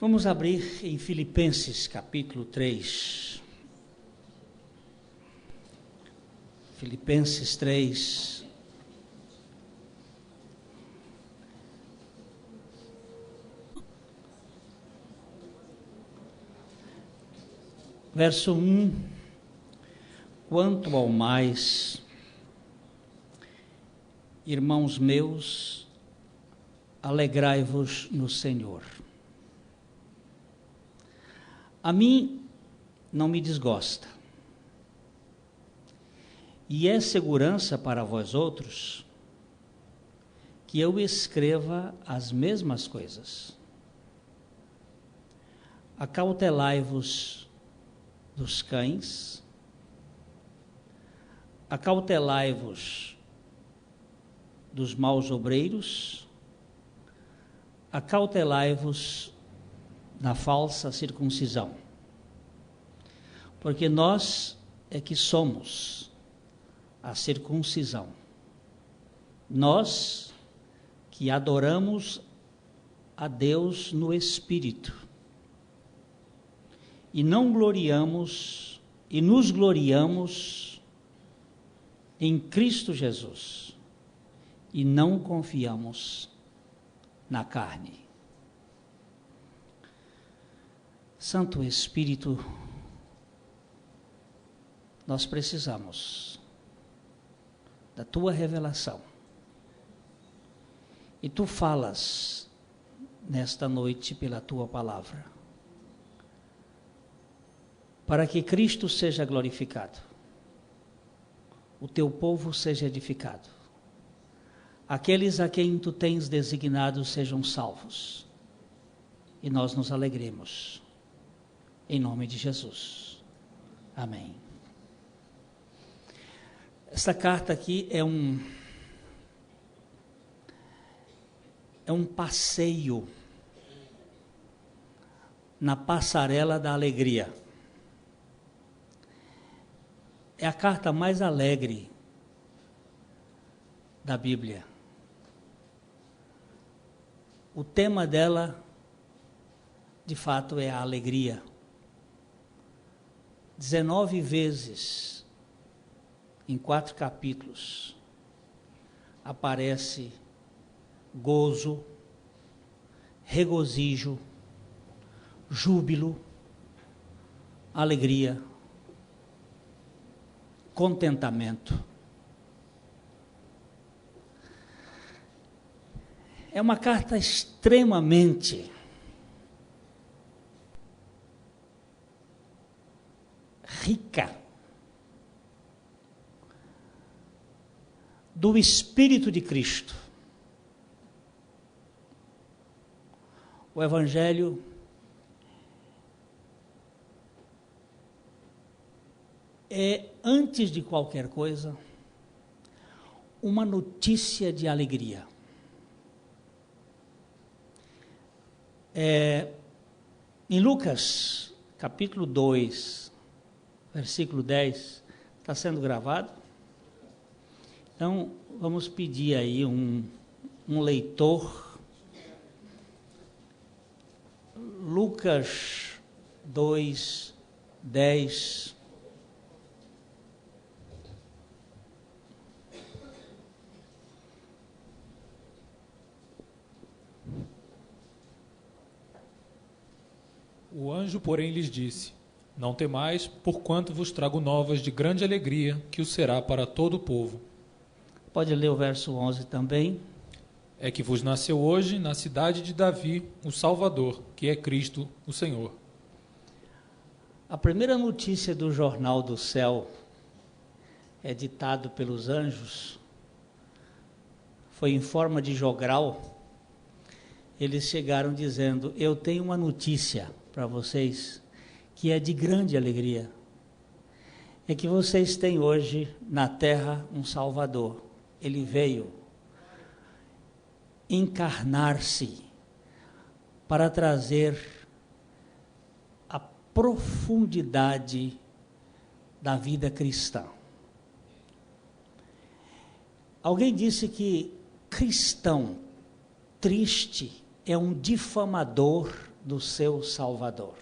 Vamos abrir em Filipenses capítulo 3. Filipenses 3. Verso 1. Quanto ao mais, irmãos meus, alegrai-vos no Senhor. A mim não me desgosta, e é segurança para vós outros que eu escreva as mesmas coisas. Acautelai-vos dos cães, acautelai-vos dos maus obreiros, acautelai-vos na falsa circuncisão, porque nós é que somos a circuncisão, nós que adoramos a Deus no Espírito, e não gloriamos, e nos gloriamos em Cristo Jesus, e não confiamos na carne. Santo Espírito, nós precisamos da Tua revelação. E Tu falas nesta noite pela Tua palavra, para que Cristo seja glorificado, o Teu povo seja edificado, aqueles a quem Tu tens designado sejam salvos, e nós nos alegremos. Em nome de Jesus. Amém. Esta carta aqui é um passeio na passarela da alegria. É a carta mais alegre da Bíblia. O tema dela, de fato, é a alegria. 19 vezes, em 4 capítulos, aparece gozo, regozijo, júbilo, alegria, contentamento. É uma carta extremamente rica do Espírito de Cristo. O Evangelho é, antes de qualquer coisa, uma notícia de alegria. Em Lucas, capítulo 2, versículo 10, está sendo gravado? Então, vamos pedir aí um leitor. Lucas 2, 10. O anjo, porém, lhes disse: Não temais, porquanto vos trago novas de grande alegria, que o será para todo o povo. Pode ler o verso 11 também. É que vos nasceu hoje, na cidade de Davi, o Salvador, que é Cristo, o Senhor. A primeira notícia do Jornal do Céu, editado pelos anjos, foi em forma de jogral. Eles chegaram dizendo: eu tenho uma notícia para vocês, que é de grande alegria. É que vocês têm hoje na terra um Salvador. Ele veio encarnar-se para trazer a profundidade da vida cristã. Alguém disse que cristão triste é um difamador do seu Salvador.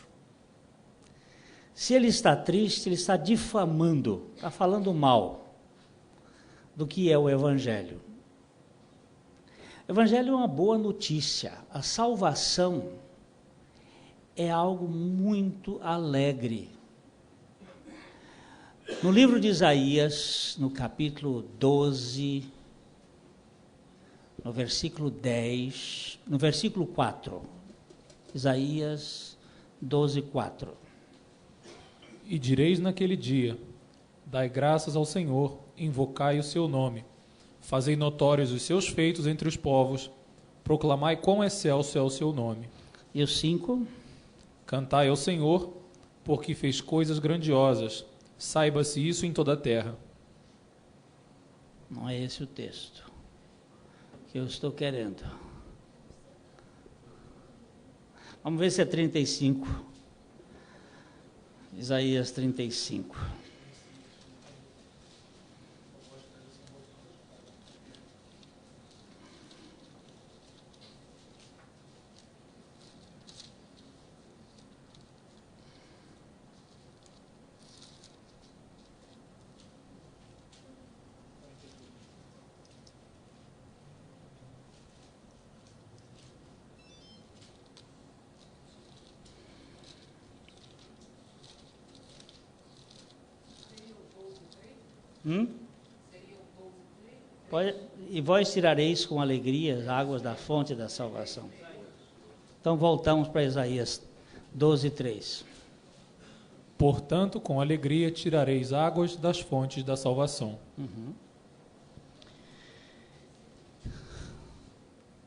Se ele está triste, ele está difamando, está falando mal do que é o Evangelho. O Evangelho é uma boa notícia. A salvação é algo muito alegre. No livro de Isaías, no capítulo 12, no versículo 10, no versículo 4, Isaías 12, 4. E direis naquele dia: dai graças ao Senhor, invocai o seu nome, fazei notórios os seus feitos entre os povos, proclamai quão excelso é o seu nome. E o 5? Cantai ao Senhor, porque fez coisas grandiosas, saiba-se isso em toda a terra. Não é esse o texto que eu estou querendo. Vamos ver se é 35. Isaías 35. E vós tirareis com alegria as águas da fonte da salvação. Então voltamos para Isaías 12, 3. Portanto, com alegria tirareis águas das fontes da salvação.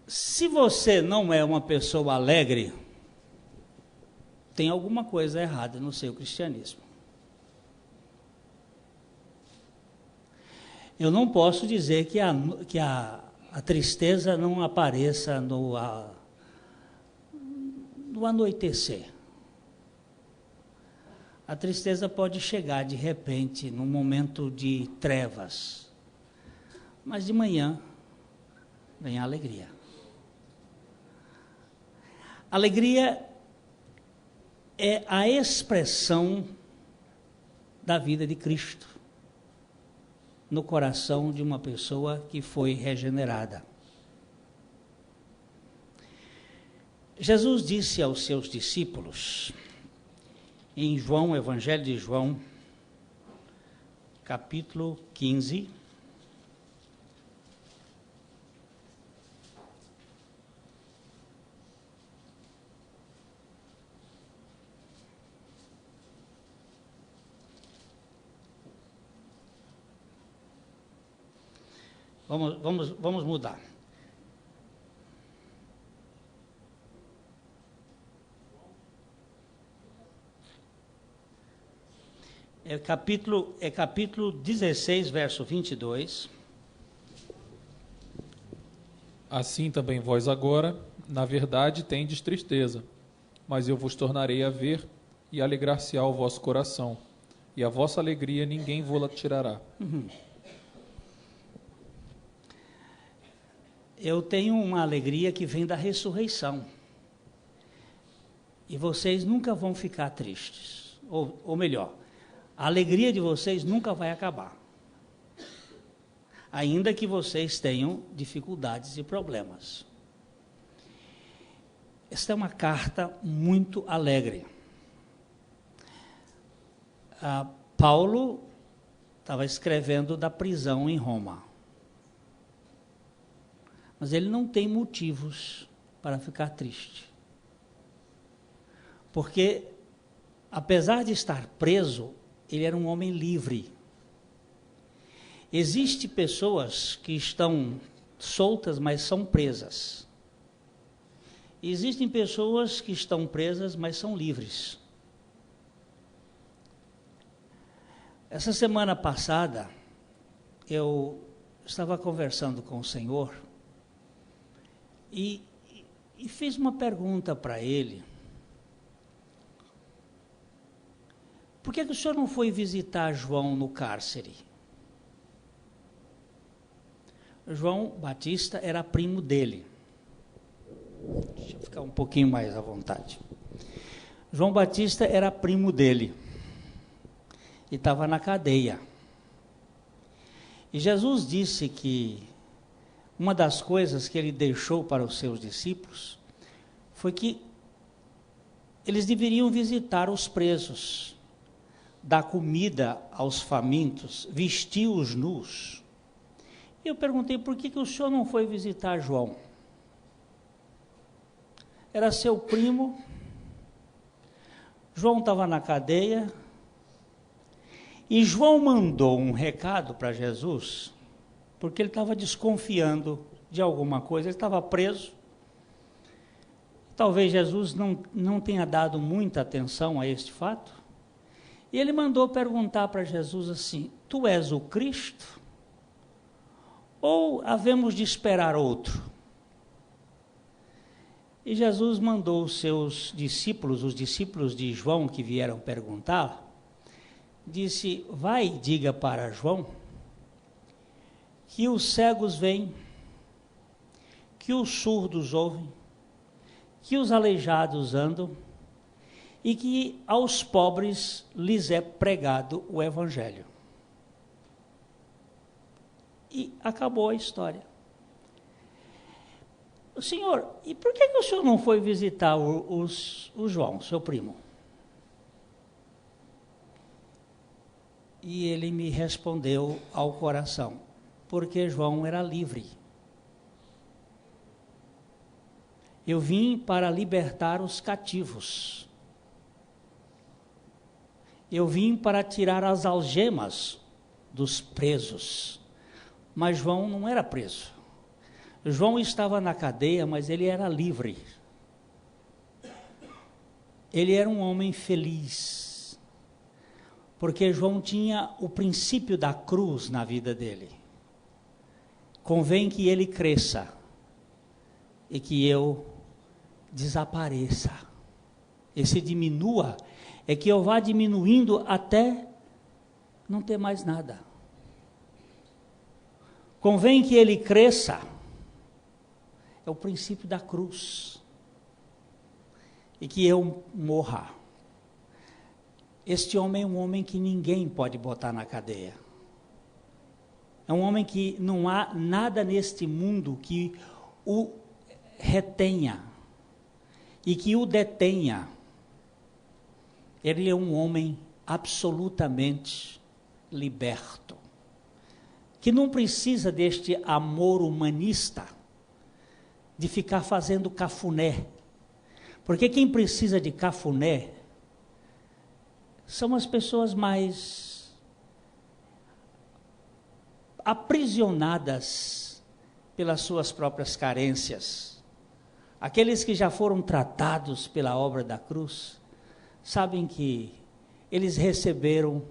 Se você não é uma pessoa alegre, tem alguma coisa errada no seu cristianismo. Eu não posso dizer que a tristeza não apareça no anoitecer. A tristeza pode chegar de repente, num momento de trevas, mas de manhã vem a alegria. Alegria é a expressão da vida de Cristo no coração de uma pessoa que foi regenerada. Jesus disse aos seus discípulos, em João, Evangelho de João, capítulo 15, Vamos mudar. É capítulo 16, verso 22. Assim também vós agora, na verdade, tendes tristeza, mas eu vos tornarei a ver, e alegrar-se-á o vosso coração, e a vossa alegria ninguém vô-la tirará. Eu tenho uma alegria que vem da ressurreição. E vocês nunca vão ficar tristes. Ou melhor, a alegria de vocês nunca vai acabar. Ainda que vocês tenham dificuldades e problemas. Esta é uma carta muito alegre. Paulo estava escrevendo da prisão em Roma. Mas ele não tem motivos para ficar triste. Porque, apesar de estar preso, ele era um homem livre. Existem pessoas que estão soltas, mas são presas. Existem pessoas que estão presas, mas são livres. Essa semana passada, eu estava conversando com o Senhor e fiz uma pergunta para ele. Por que o senhor não foi visitar João no cárcere? João Batista era primo dele. Deixa eu ficar um pouquinho mais à vontade. João Batista era primo dele e estava na cadeia. E Jesus disse que uma das coisas que ele deixou para os seus discípulos foi que eles deveriam visitar os presos, dar comida aos famintos, vestir os nus. E eu perguntei, por que o senhor não foi visitar João? Era seu primo, João estava na cadeia, e João mandou um recado para Jesus, porque ele estava desconfiando de alguma coisa, ele estava preso. Talvez Jesus não tenha dado muita atenção a este fato. E ele mandou perguntar para Jesus assim, tu és o Cristo? Ou havemos de esperar outro? E Jesus mandou os seus discípulos, os discípulos de João que vieram perguntar, disse, vai e diga para João que os cegos veem, que os surdos ouvem, que os aleijados andam e que aos pobres lhes é pregado o Evangelho. E acabou a história. Senhor, e por que o senhor não foi visitar o João, seu primo? E ele me respondeu ao coração, porque João era livre. Eu vim para libertar os cativos. Eu vim para tirar as algemas dos presos. Mas João não era preso. João estava na cadeia, mas ele era livre. Ele era um homem feliz. Porque João tinha o princípio da cruz na vida dele. Convém que ele cresça e que eu desapareça. Esse diminua é que eu vá diminuindo até não ter mais nada. Convém que ele cresça. É o princípio da cruz. E que eu morra. Este homem é um homem que ninguém pode botar na cadeia. É um homem que não há nada neste mundo que o retenha e que o detenha. Ele é um homem absolutamente liberto, que não precisa deste amor humanista, de ficar fazendo cafuné, porque quem precisa de cafuné são as pessoas mais aprisionadas pelas suas próprias carências. Aqueles que já foram tratados pela obra da cruz, sabem que eles receberam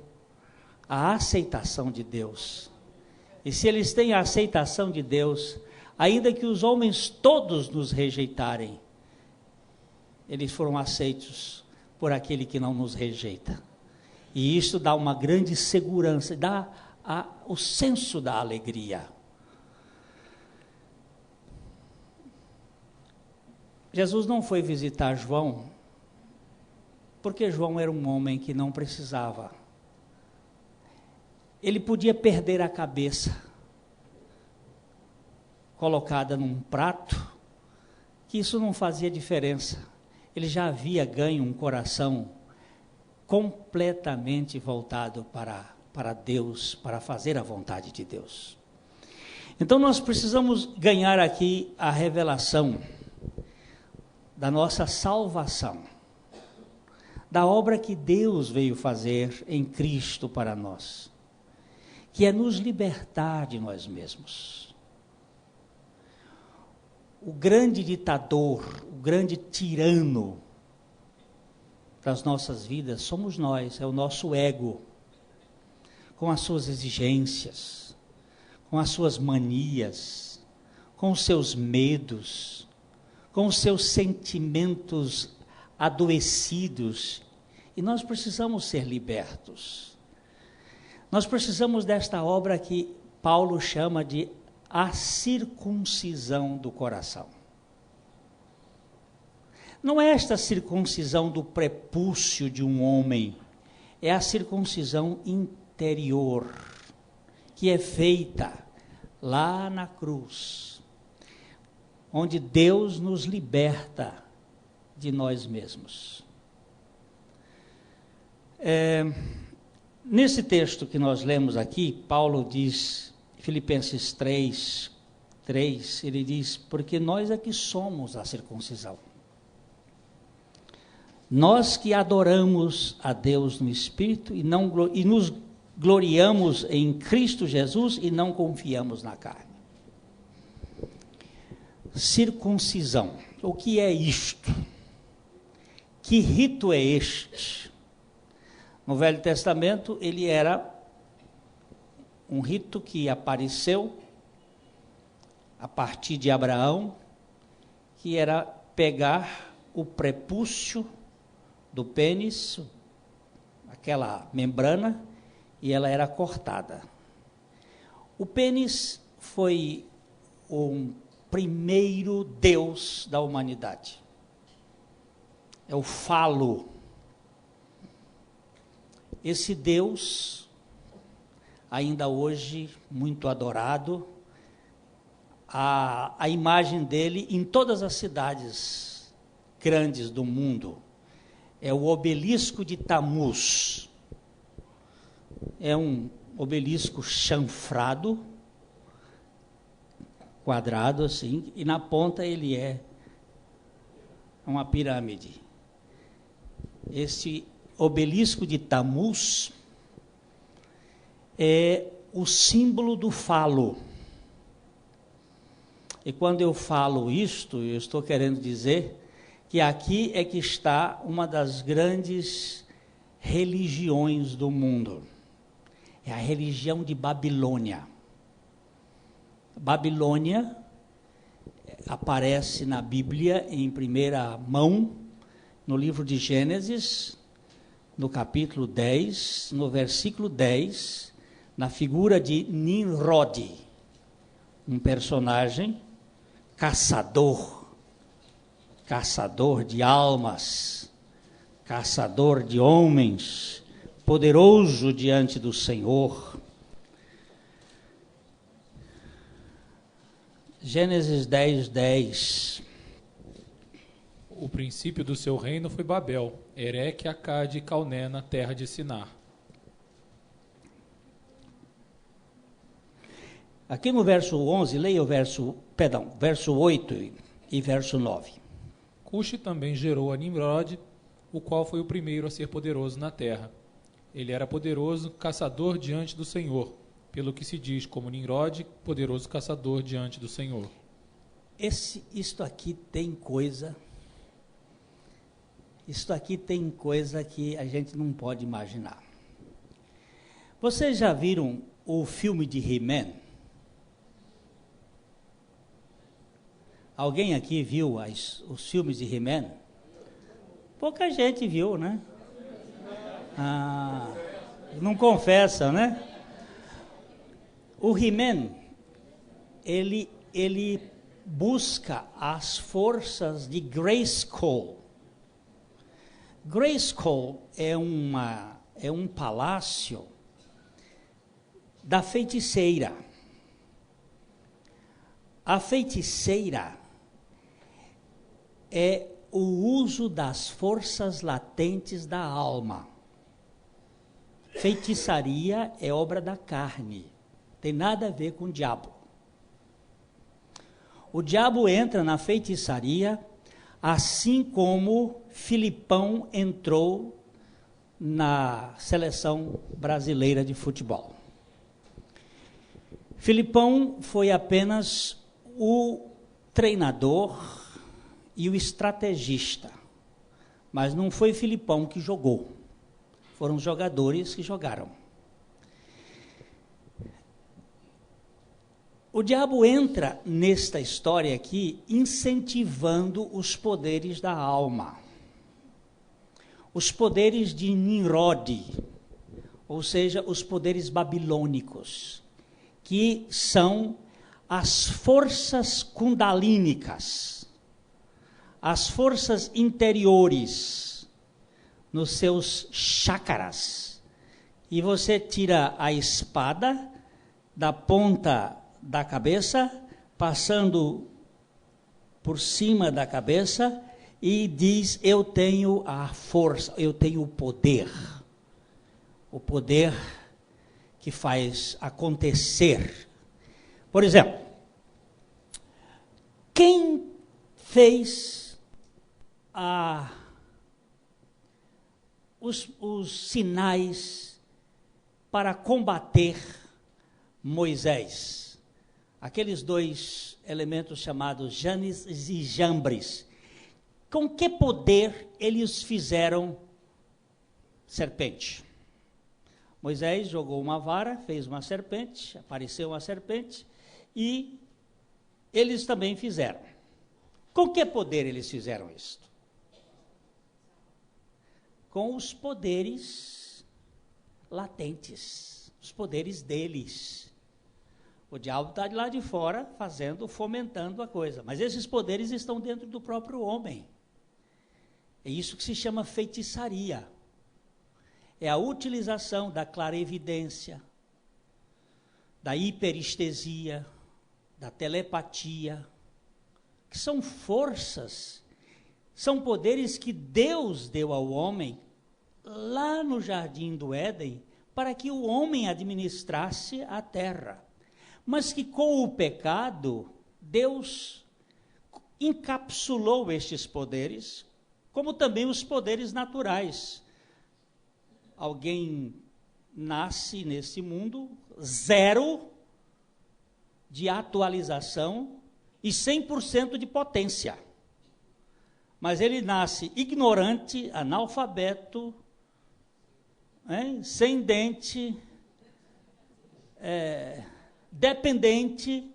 a aceitação de Deus. E se eles têm a aceitação de Deus, ainda que os homens todos nos rejeitarem, eles foram aceitos por aquele que não nos rejeita. E isso dá uma grande segurança, dá o senso da alegria. Jesus não foi visitar João, porque João era um homem que não precisava. Ele podia perder a cabeça, colocada num prato, que isso não fazia diferença. Ele já havia ganho um coração completamente voltado para Deus, para fazer a vontade de Deus. Então nós precisamos ganhar aqui a revelação da nossa salvação, da obra que Deus veio fazer em Cristo para nós, que é nos libertar de nós mesmos. O grande ditador, o grande tirano das nossas vidas somos nós, é o nosso ego, com as suas exigências, com as suas manias, com os seus medos, com os seus sentimentos adoecidos. E nós precisamos ser libertos. Nós precisamos desta obra que Paulo chama de a circuncisão do coração. Não é esta circuncisão do prepúcio de um homem, é a circuncisão interior, que é feita lá na cruz, onde Deus nos liberta de nós mesmos. Nesse texto que nós lemos aqui, Paulo diz, Filipenses 3, ele diz, porque nós é que somos a circuncisão. Nós que adoramos a Deus no Espírito e nos gloriamos em Cristo Jesus e não confiamos na carne. Circuncisão. O que é isto? Que rito é este? No Velho Testamento, ele era um rito que apareceu a partir de Abraão, que era pegar o prepúcio do pênis, aquela membrana, e ela era cortada. O pênis foi o primeiro Deus da humanidade. É o falo. Esse Deus, ainda hoje muito adorado, a imagem dele em todas as cidades grandes do mundo, é o obelisco de Tamuz. É um obelisco chanfrado, quadrado assim, e na ponta ele é uma pirâmide. Esse obelisco de Tamuz é o símbolo do falo. E quando eu falo isto, eu estou querendo dizer que aqui é que está uma das grandes religiões do mundo. É a religião de Babilônia. Babilônia aparece na Bíblia em primeira mão, no livro de Gênesis, no capítulo 10, no versículo 10, na figura de Nimrod, um personagem caçador de almas, caçador de homens, poderoso diante do Senhor. Gênesis 10, 10. O princípio do seu reino foi Babel, Ereque, Acade e Calné, na terra de Sinar. Aqui no verso 11, leia o verso 8 e verso 9. Cuxi também gerou a Nimrod, o qual foi o primeiro a ser poderoso na terra. Ele era poderoso caçador diante do Senhor, pelo que se diz como Nimrod, poderoso caçador diante do Senhor. Isto aqui tem coisa que a gente não pode imaginar. Vocês já viram o filme de He-Man? Alguém aqui viu os filmes de He-Man? Pouca gente viu, né? Não confessa, né? O He-Man, ele busca as forças de Grayskull. Grayskull é um palácio da feiticeira. A feiticeira é o uso das forças latentes da alma. Feitiçaria é obra da carne, tem nada a ver com o diabo. O diabo entra na feitiçaria, assim como Filipão entrou na seleção brasileira de futebol. Filipão foi apenas o treinador e o estrategista, mas não foi Filipão que jogou, foram os jogadores que jogaram. O diabo entra nesta história aqui incentivando os poderes da alma, os poderes de Nimrod, ou seja, os poderes babilônicos, que são as forças kundalínicas, as forças interiores nos seus chakras. E você tira a espada da ponta da cabeça, passando por cima da cabeça, e diz: eu tenho a força, eu tenho o poder que faz acontecer. Por exemplo, quem fez os sinais para combater Moisés? Aqueles dois elementos chamados Janes e Jambres. Com que poder eles fizeram serpente? Moisés jogou uma vara, fez uma serpente, apareceu uma serpente, e eles também fizeram. Com que poder eles fizeram isto? Com os poderes latentes, os poderes deles. O diabo está de lá de fora fomentando a coisa, mas esses poderes estão dentro do próprio homem. É isso que se chama feitiçaria. É a utilização da clarevidência, da hiperestesia, da telepatia, que são forças, são poderes que Deus deu ao homem lá no jardim do Éden, para que o homem administrasse a terra. Mas que com o pecado, Deus encapsulou estes poderes, como também os poderes naturais. Alguém nasce nesse mundo zero de atualização e 100% de potência. Mas ele nasce ignorante, analfabeto, sem dente, dependente,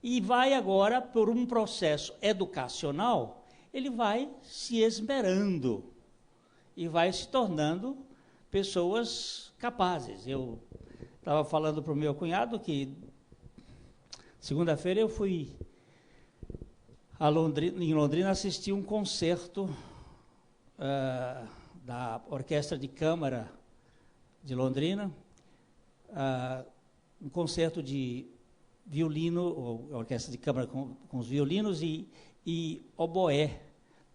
e vai agora, por um processo educacional, ele vai se esmerando e vai se tornando pessoas capazes. Eu estava falando para o meu cunhado que segunda-feira eu fui em Londrina assistir um concerto da Orquestra de Câmara de Londrina, um concerto de violino, ou orquestra de câmara com os violinos e oboé,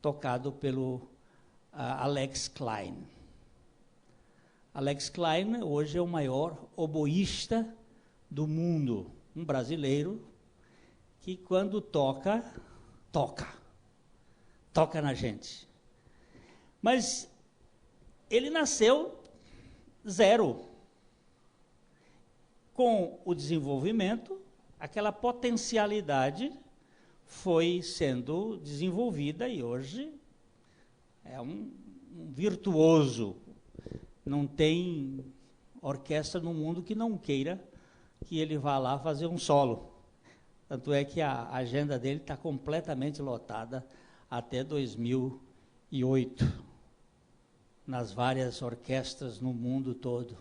tocado pelo Alex Klein. Alex Klein hoje é o maior oboísta do mundo, um brasileiro que quando toca na gente. Mas ele nasceu zero. Com o desenvolvimento, aquela potencialidade foi sendo desenvolvida e hoje é um virtuoso. Não tem orquestra no mundo que não queira que ele vá lá fazer um solo. Tanto é que a agenda dele está completamente lotada até 2008, nas várias orquestras no mundo todo.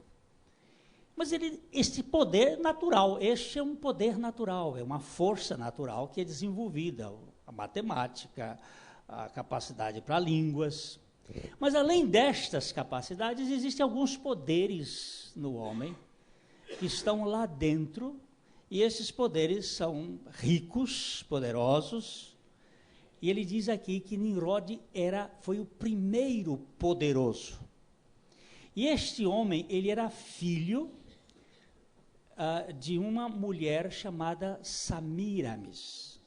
Mas este poder natural, este é um poder natural, é uma força natural que é desenvolvida, a matemática, a capacidade para línguas. Mas além destas capacidades, existem alguns poderes no homem que estão lá dentro, e esses poderes são ricos, poderosos. E ele diz aqui que Nimrod foi o primeiro poderoso. E este homem, ele era filho de uma mulher chamada Samiramis.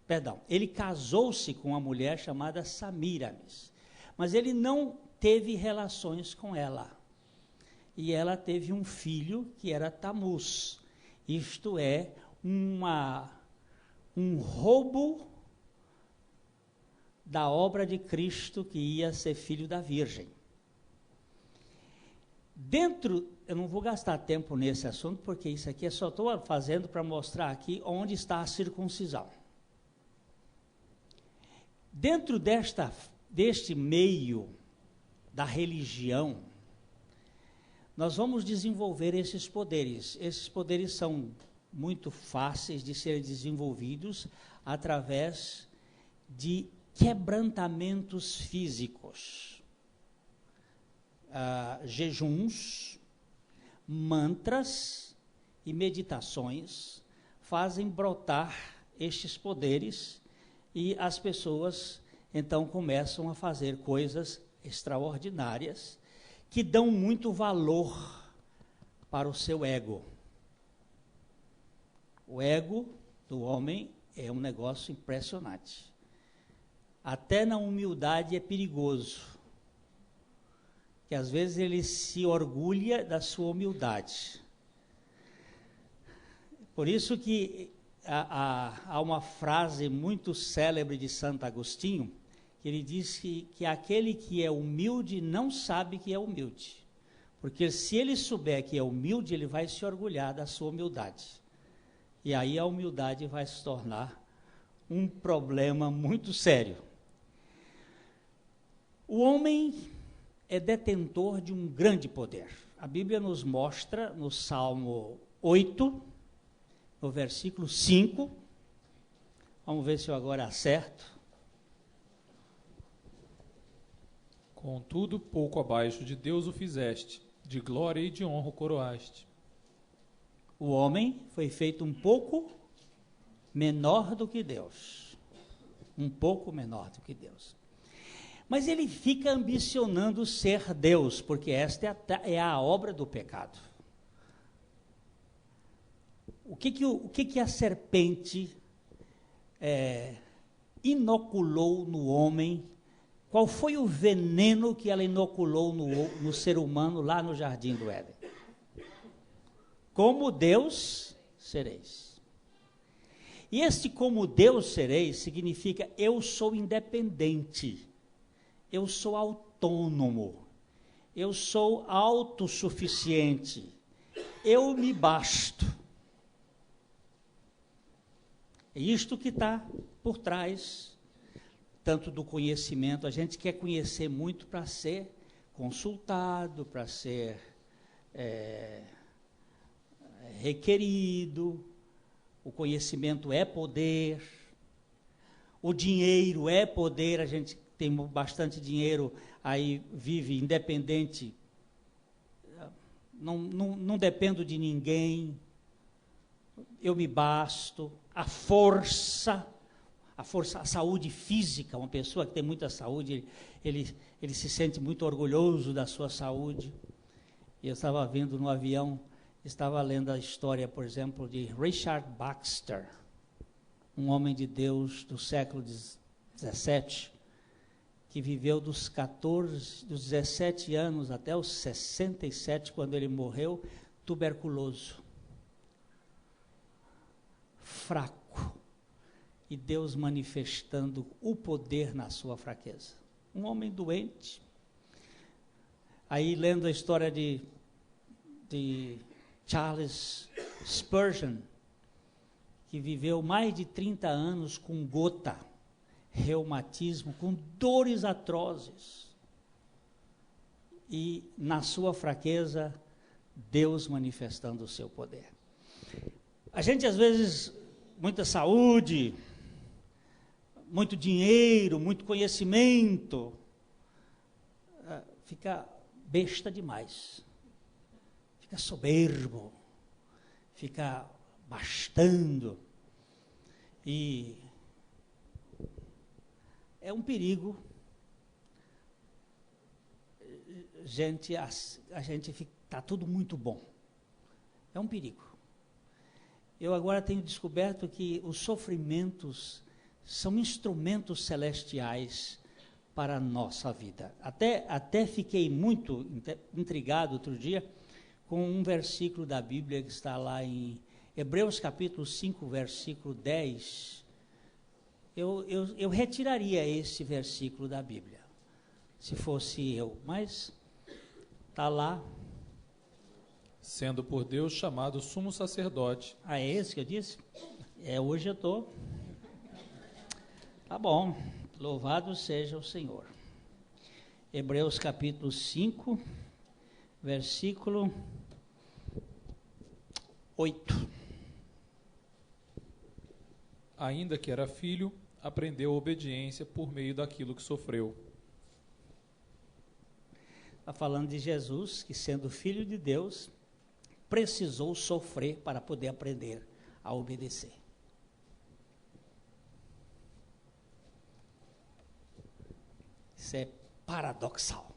Perdão, ele casou-se com uma mulher chamada Samiramis, mas ele não teve relações com ela. E ela teve um filho que era Tamuz, isto é, um roubo da obra de Cristo, que ia ser filho da Virgem. Eu não vou gastar tempo nesse assunto, porque isso aqui eu só estou fazendo para mostrar aqui onde está a circuncisão. Dentro deste meio da religião, nós vamos desenvolver esses poderes. Esses poderes são muito fáceis de serem desenvolvidos através de quebrantamentos físicos, jejuns, mantras e meditações fazem brotar estes poderes e as pessoas então começam a fazer coisas extraordinárias que dão muito valor para o seu ego. O ego do homem é um negócio impressionante. Até na humildade é perigoso, que às vezes ele se orgulha da sua humildade. Por isso que há uma frase muito célebre de Santo Agostinho, que ele diz que aquele que é humilde não sabe que é humilde. Porque se ele souber que é humilde, ele vai se orgulhar da sua humildade. E aí a humildade vai se tornar um problema muito sério. O homem é detentor de um grande poder. A Bíblia nos mostra no Salmo 8, no versículo 5, vamos ver se eu agora acerto. Contudo, pouco abaixo de Deus o fizeste, de glória e de honra o coroaste. O homem foi feito um pouco menor do que Deus. Um pouco menor do que Deus. Mas ele fica ambicionando ser Deus, porque esta é a obra do pecado. O que a serpente inoculou no homem? Qual foi o veneno que ela inoculou no ser humano lá no Jardim do Éden? Como Deus sereis. E este como Deus sereis significa eu sou independente, eu sou autônomo, eu sou autossuficiente, eu me basto. É isto que está por trás tanto do conhecimento. A gente quer conhecer muito para ser consultado, para ser requerido. O conhecimento é poder, o dinheiro é poder. A gente tem bastante dinheiro, aí vive independente, não dependo de ninguém, eu me basto. A força, a saúde física, uma pessoa que tem muita saúde, ele se sente muito orgulhoso da sua saúde. E eu estava vendo no avião, estava lendo a história, por exemplo, de Richard Baxter, um homem de Deus do século XVII, que viveu dos 17 anos até os 67, quando ele morreu, tuberculoso, fraco, e Deus manifestando o poder na sua fraqueza. Um homem doente. Aí, lendo a história de Charles Spurgeon, que viveu mais de 30 anos com gota, reumatismo, com dores atrozes. E, na sua fraqueza, Deus manifestando o seu poder. A gente, às vezes, muita saúde, muito dinheiro, muito conhecimento, fica besta demais, fica soberbo, fica bastando, e é um perigo. A gente fica, está tudo muito bom, é um perigo. Eu agora tenho descoberto que os sofrimentos são instrumentos celestiais para a nossa vida. Até fiquei muito intrigado outro dia com um versículo da Bíblia que está lá em Hebreus capítulo 5, versículo 10. Eu retiraria esse versículo da Bíblia, se fosse eu, mas está lá. Sendo por Deus chamado sumo sacerdote. Ah, é esse que eu disse? Hoje eu estou. Tá bom, louvado seja o Senhor. Hebreus capítulo 5, versículo 8. Ainda que era filho, aprendeu a obediência por meio daquilo que sofreu. Está falando de Jesus, que sendo filho de Deus, precisou sofrer para poder aprender a obedecer. Isso é paradoxal.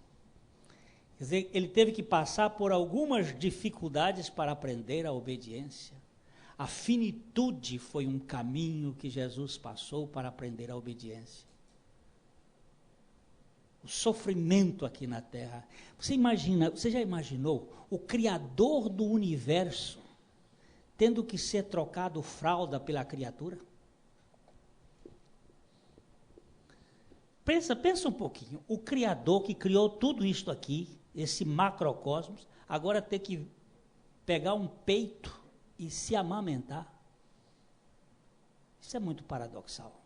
Quer dizer, ele teve que passar por algumas dificuldades para aprender a obediência. A finitude foi um caminho que Jesus passou para aprender a obediência. O sofrimento aqui na terra. Você já imaginou o Criador do universo tendo que ser trocado fralda pela criatura? Pensa um pouquinho. O Criador que criou tudo isto aqui, esse macrocosmos, agora ter que pegar um peito e se amamentar. Isso é muito paradoxal.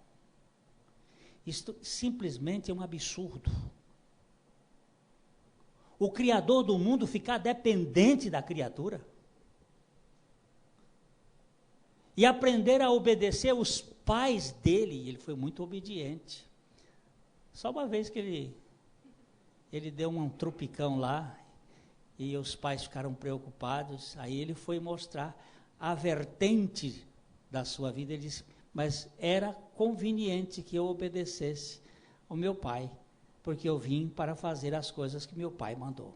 Isto simplesmente é um absurdo. O Criador do mundo ficar dependente da criatura. E aprender a obedecer os pais dele. Ele foi muito obediente. Só uma vez que ele deu um tropicão lá, e os pais ficaram preocupados, aí ele foi mostrar a vertente da sua vida. Ele disse, mas era conveniente que eu obedecesse ao meu pai, porque eu vim para fazer as coisas que meu pai mandou.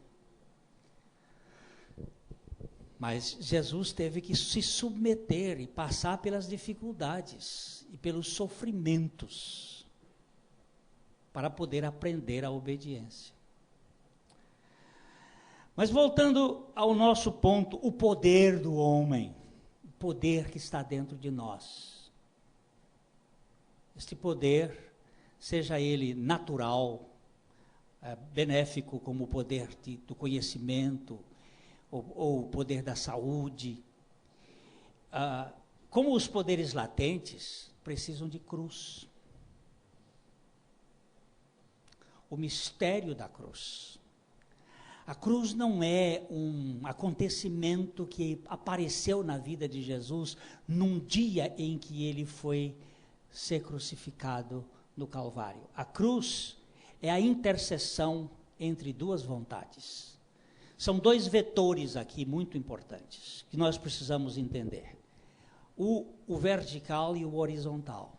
Mas Jesus teve que se submeter e passar pelas dificuldades e pelos sofrimentos para poder aprender a obediência. Mas voltando ao nosso ponto, o poder do homem, o poder que está dentro de nós. Este poder, seja ele natural, benéfico, como o poder do conhecimento, ou o poder da saúde, como os poderes latentes, precisam de cruz. O mistério da cruz. A cruz não é um acontecimento que apareceu na vida de Jesus num dia em que ele foi ser crucificado no Calvário. A cruz é a interseção entre duas vontades. São dois vetores aqui muito importantes, que nós precisamos entender. O vertical e o horizontal.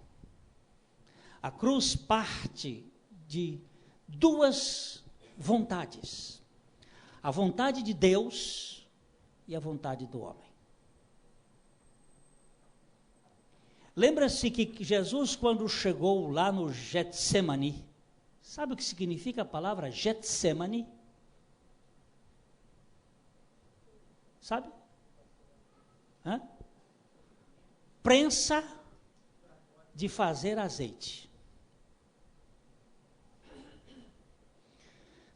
A cruz parte de duas vontades. A vontade de Deus e a vontade do homem. Lembra-se que Jesus, quando chegou lá no Getsemane, sabe o que significa a palavra Getsemane? Sabe? Prensa de fazer azeite.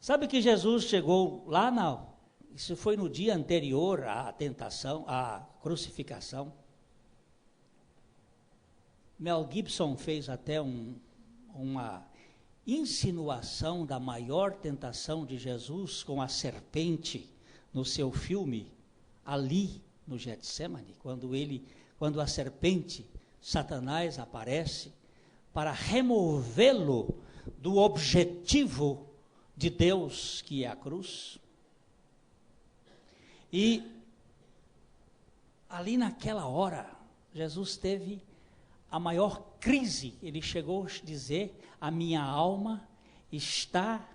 Sabe que Jesus chegou lá isso foi no dia anterior à tentação, à crucificação. Mel Gibson fez até uma insinuação da maior tentação de Jesus com a serpente no seu filme, ali no Getsemane, quando a serpente, Satanás, aparece para removê-lo do objetivo de Deus, que é a cruz. E ali naquela hora, Jesus teve a maior crise. Ele chegou a dizer, a minha alma está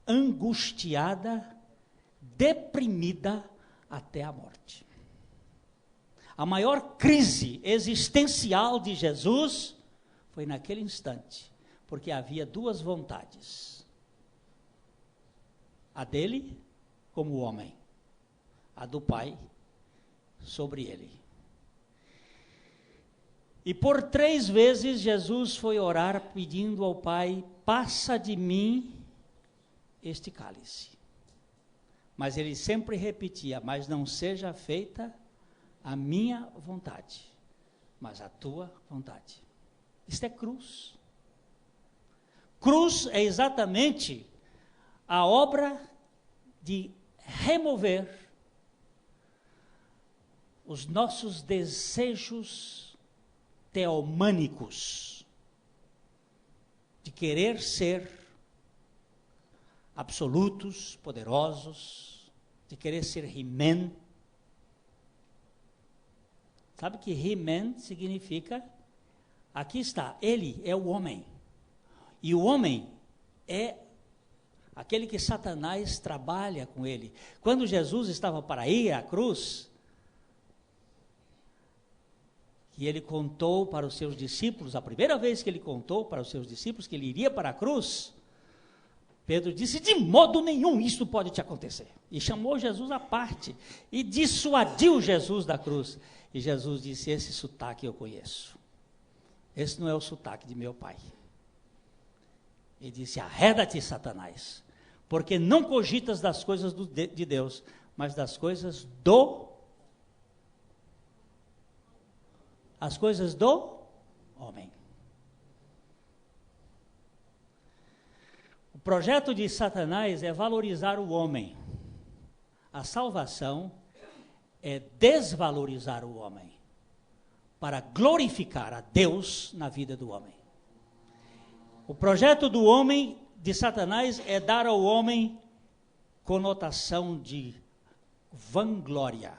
angustiada, deprimida até a morte. A maior crise existencial de Jesus foi naquele instante, porque havia duas vontades. A dele, como homem, a do Pai, sobre ele. E por 3 vezes Jesus foi orar pedindo ao Pai, passa de mim este cálice. Mas ele sempre repetia, mas não seja feita a minha vontade, mas a tua vontade. Isto é cruz. Cruz é exatamente a obra de remover os nossos desejos teomânicos de querer ser absolutos, poderosos, de querer ser He-Man. Sabe que He-Man significa, aqui está, ele é o homem. E o homem é aquele que Satanás trabalha com ele. Quando Jesus estava para ir à cruz, que ele contou para os seus discípulos, a primeira vez que ele contou para os seus discípulos que ele iria para a cruz, Pedro disse, de modo nenhum isso pode te acontecer. E chamou Jesus à parte e dissuadiu Jesus da cruz. E Jesus disse, esse sotaque eu conheço. Esse não é o sotaque de meu pai. Ele disse, arreda-te, Satanás, porque não cogitas das coisas de Deus, mas das coisas do homem. O projeto de Satanás é valorizar o homem. A salvação é desvalorizar o homem, para glorificar a Deus na vida do homem. O projeto do homem, de Satanás, é dar ao homem conotação de vanglória.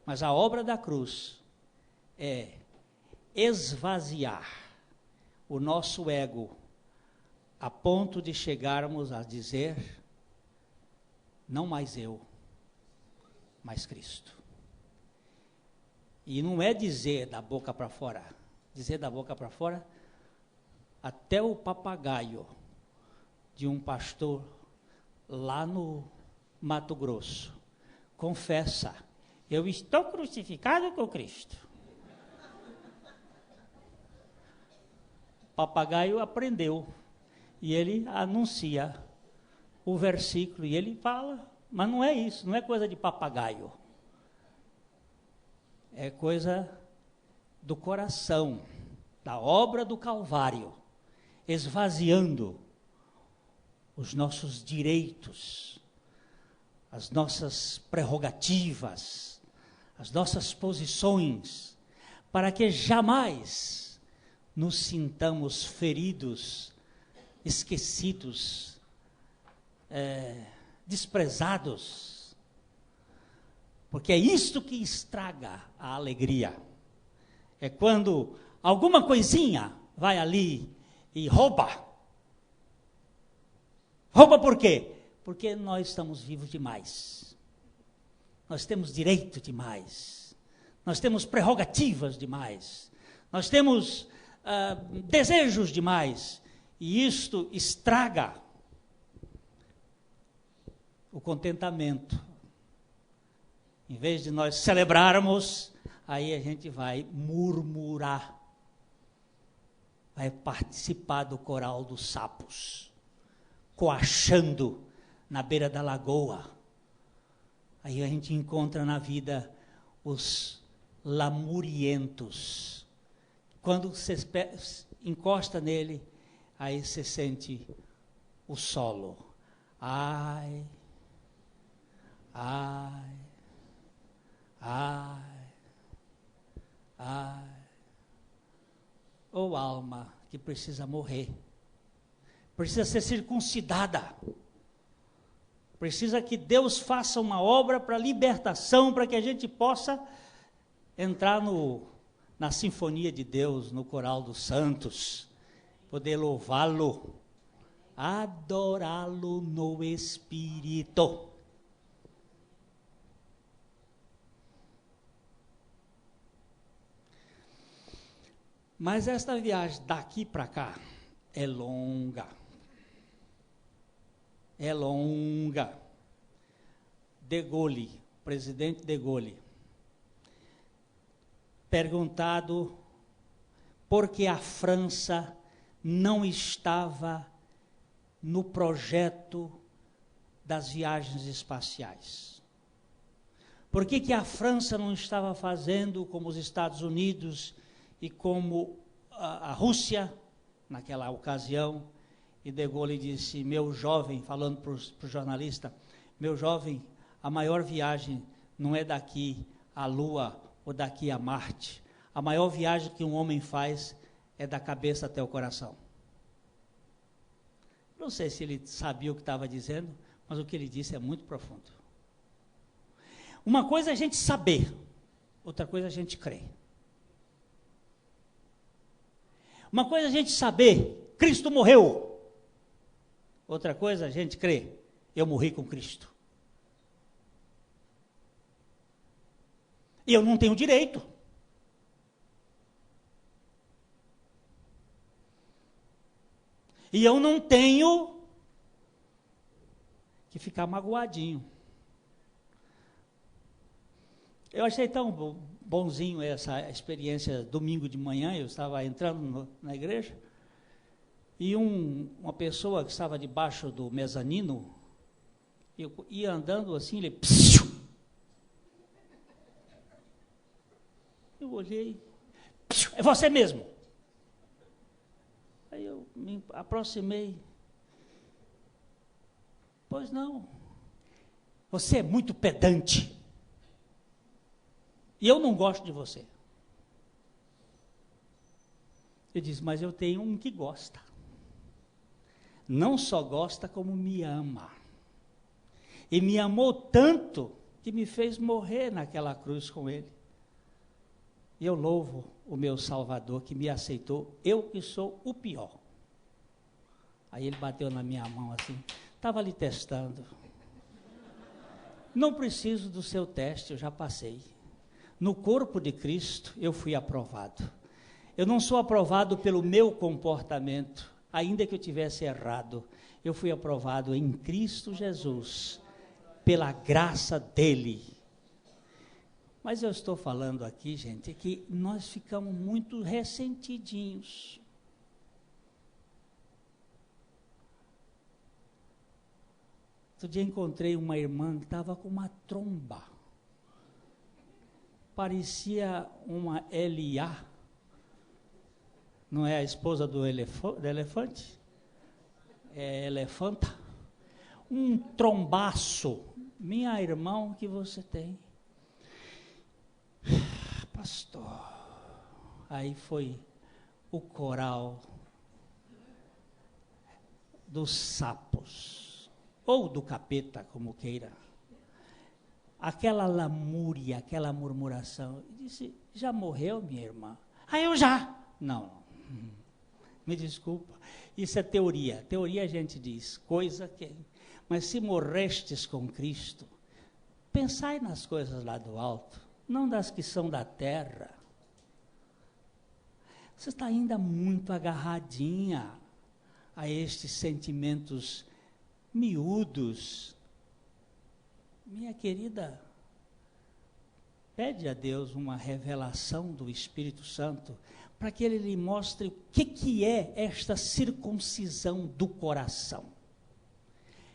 Mas a obra da cruz é esvaziar o nosso ego a ponto de chegarmos a dizer, não mais eu, mas Cristo. E não é dizer da boca para fora, até o papagaio de um pastor lá no Mato Grosso confessa, eu estou crucificado com Cristo. O papagaio aprendeu, e ele anuncia o versículo, e ele fala, mas não é isso, não é coisa de papagaio. É coisa do coração, da obra do Calvário, esvaziando os nossos direitos, as nossas prerrogativas, as nossas posições, para que jamais nos sintamos feridos, esquecidos, desprezados, porque é isto que estraga a alegria. É quando alguma coisinha vai ali e rouba. Rouba por quê? Porque nós estamos vivos demais. Nós temos direito demais. Nós temos prerrogativas demais. Nós temos desejos demais. E isto estraga o contentamento. Em vez de nós celebrarmos, aí a gente vai murmurar, vai participar do coral dos sapos, coachando na beira da lagoa. Aí a gente encontra na vida os lamurientos. Quando você encosta nele, aí você sente o solo. Ai, ai, ai, ai. Ou alma que precisa morrer, precisa ser circuncidada, precisa que Deus faça uma obra para libertação, para que a gente possa entrar na sinfonia de Deus, no coral dos santos, poder louvá-lo, adorá-lo no Espírito. Mas esta viagem daqui para cá é longa. É longa. De Gaulle, presidente de Gaulle, perguntado por que a França não estava no projeto das viagens espaciais. Por que a França não estava fazendo como os Estados Unidos e como a Rússia, naquela ocasião? E De Gaulle disse, meu jovem, falando para o jornalista, meu jovem, a maior viagem não é daqui à Lua ou daqui a Marte. A maior viagem que um homem faz é da cabeça até o coração. Não sei se ele sabia o que estava dizendo, mas o que ele disse é muito profundo. Uma coisa é a gente saber, outra coisa é a gente crer. Uma coisa é a gente saber, Cristo morreu. Outra coisa é a gente crer, eu morri com Cristo. E eu não tenho direito. E eu não tenho que ficar magoadinho. Eu achei tão bonzinho essa experiência domingo de manhã, eu estava entrando na igreja, e uma pessoa que estava debaixo do mezanino, eu ia andando assim, ele... Psiu! Eu olhei, psiu, é você mesmo. Aí eu me aproximei. Pois não, você é muito pedante. E eu não gosto de você. Ele disse, mas eu tenho um que gosta. Não só gosta, como me ama. E me amou tanto que me fez morrer naquela cruz com ele. E eu louvo o meu Salvador que me aceitou, eu que sou o pior. Aí ele bateu na minha mão assim, estava ali testando. Não preciso do seu teste, eu já passei. No corpo de Cristo, eu fui aprovado. Eu não sou aprovado pelo meu comportamento, ainda que eu tivesse errado. Eu fui aprovado em Cristo Jesus, pela graça dele. Mas eu estou falando aqui, gente, que nós ficamos muito ressentidinhos. Outro dia encontrei uma irmã que estava com uma tromba. Parecia uma L.A. Não é a esposa do elefante? É elefanta. Um trombaço. Minha irmã, o que você tem? Pastor. Aí foi o coral dos sapos. Ou do capeta, como queira. Aquela lamúria, aquela murmuração. Eu disse, já morreu, minha irmã? Ah, eu já. Não, me desculpa. Isso é teoria. Teoria a gente diz, coisa que... Mas se morrestes com Cristo, pensai nas coisas lá do alto, não das que são da terra. Você está ainda muito agarradinha a estes sentimentos miúdos. Minha querida, pede a Deus uma revelação do Espírito Santo, para que Ele lhe mostre o que é esta circuncisão do coração.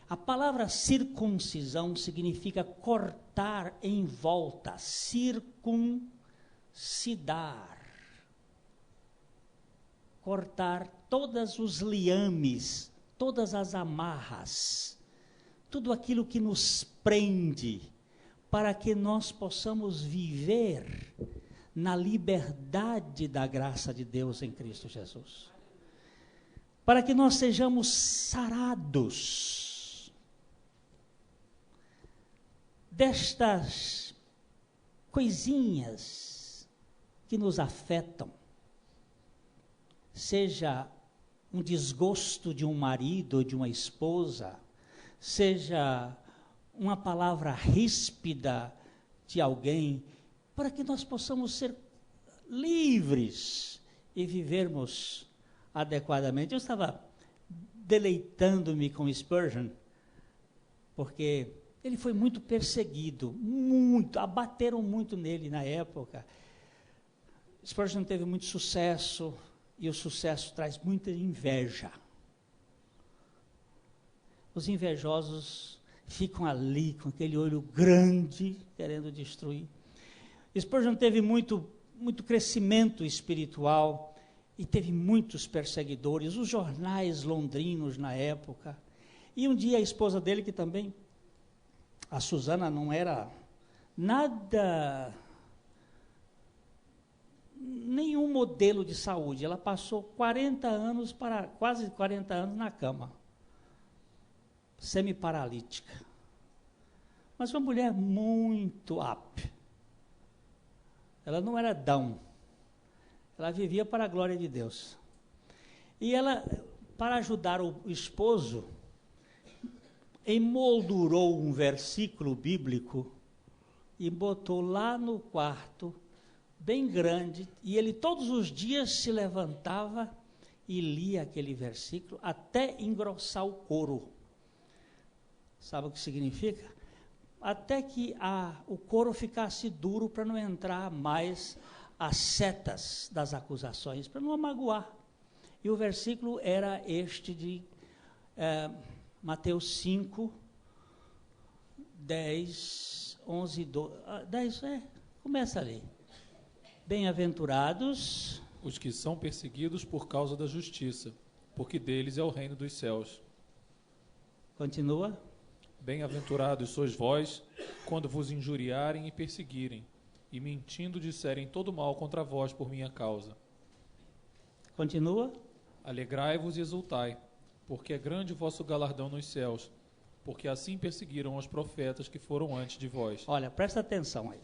A palavra circuncisão significa cortar em volta, circuncidar. Cortar todos os liames, todas as amarras, tudo aquilo que nos prende, para que nós possamos viver na liberdade da graça de Deus em Cristo Jesus. Para que nós sejamos sarados destas coisinhas que nos afetam, seja um desgosto de um marido ou de uma esposa, seja uma palavra ríspida de alguém, para que nós possamos ser livres e vivermos adequadamente. Eu estava deleitando-me com Spurgeon, porque ele foi muito perseguido, muito, abateram muito nele na época. Spurgeon teve muito sucesso, e o sucesso traz muita inveja. Os invejosos ficam ali com aquele olho grande, querendo destruir. Spurgeon teve muito crescimento espiritual e teve muitos perseguidores, os jornais londrinos na época. E um dia a esposa dele, que também, a Susana, não era nada, nenhum modelo de saúde. Ela passou quase 40 anos na cama. semi-paralítica. Mas uma mulher muito up. Ela não era down. Ela vivia para a glória de Deus. E ela, para ajudar o esposo, emoldurou um versículo bíblico e botou lá no quarto, bem grande, e ele todos os dias se levantava e lia aquele versículo até engrossar o couro. Sabe o que significa? Até que o couro ficasse duro para não entrar mais as setas das acusações, para não magoar. E o versículo era este de Mateus 5, 10, 11, 12, 10, começa ali. Bem-aventurados os que são perseguidos por causa da justiça, porque deles é o reino dos céus. Continua. Bem-aventurados sois vós, quando vos injuriarem e perseguirem, e mentindo disserem todo mal contra vós por minha causa. Continua. Alegrai-vos e exultai, porque é grande o vosso galardão nos céus, porque assim perseguiram os profetas que foram antes de vós. Olha, presta atenção aí.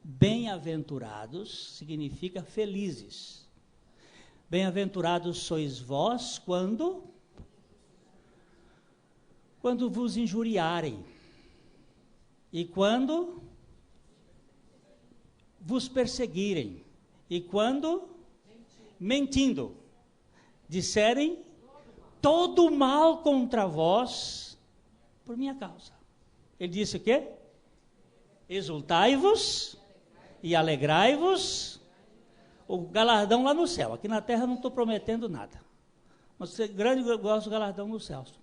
Bem-aventurados significa felizes. Bem-aventurados sois vós quando vos injuriarem e quando vos perseguirem e quando mentindo disserem todo mal contra vós por minha causa. Ele disse o quê? Exultai-vos e alegrai-vos, o galardão lá no céu. Aqui na terra não estou prometendo nada, mas grande gosto do galardão nos céus.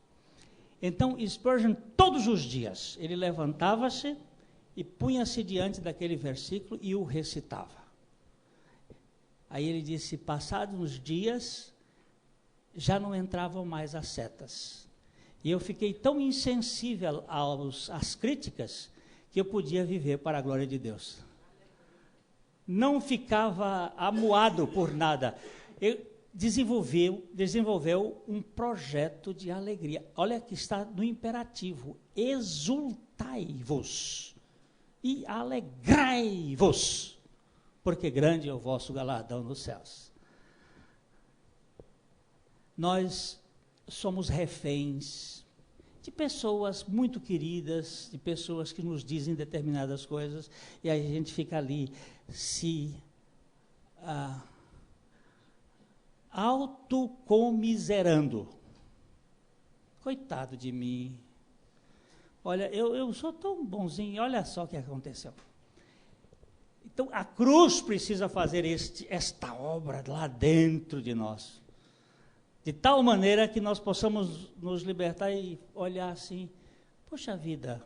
Então Spurgeon, todos os dias, ele levantava-se e punha-se diante daquele versículo e o recitava. Aí ele disse, passados uns dias, já não entravam mais as setas. E eu fiquei tão insensível às críticas, que eu podia viver para a glória de Deus. Não ficava amuado por nada. Ele desenvolveu um projeto de alegria. Olha que está no imperativo. Exultai-vos e alegrai-vos, porque grande é o vosso galardão nos céus. Nós somos reféns de pessoas muito queridas, de pessoas que nos dizem determinadas coisas, e aí a gente fica ali se autocomiserando. Coitado de mim. Olha, eu sou tão bonzinho, olha só o que aconteceu. Então, a cruz precisa fazer esta obra lá dentro de nós. De tal maneira que nós possamos nos libertar e olhar assim, poxa vida,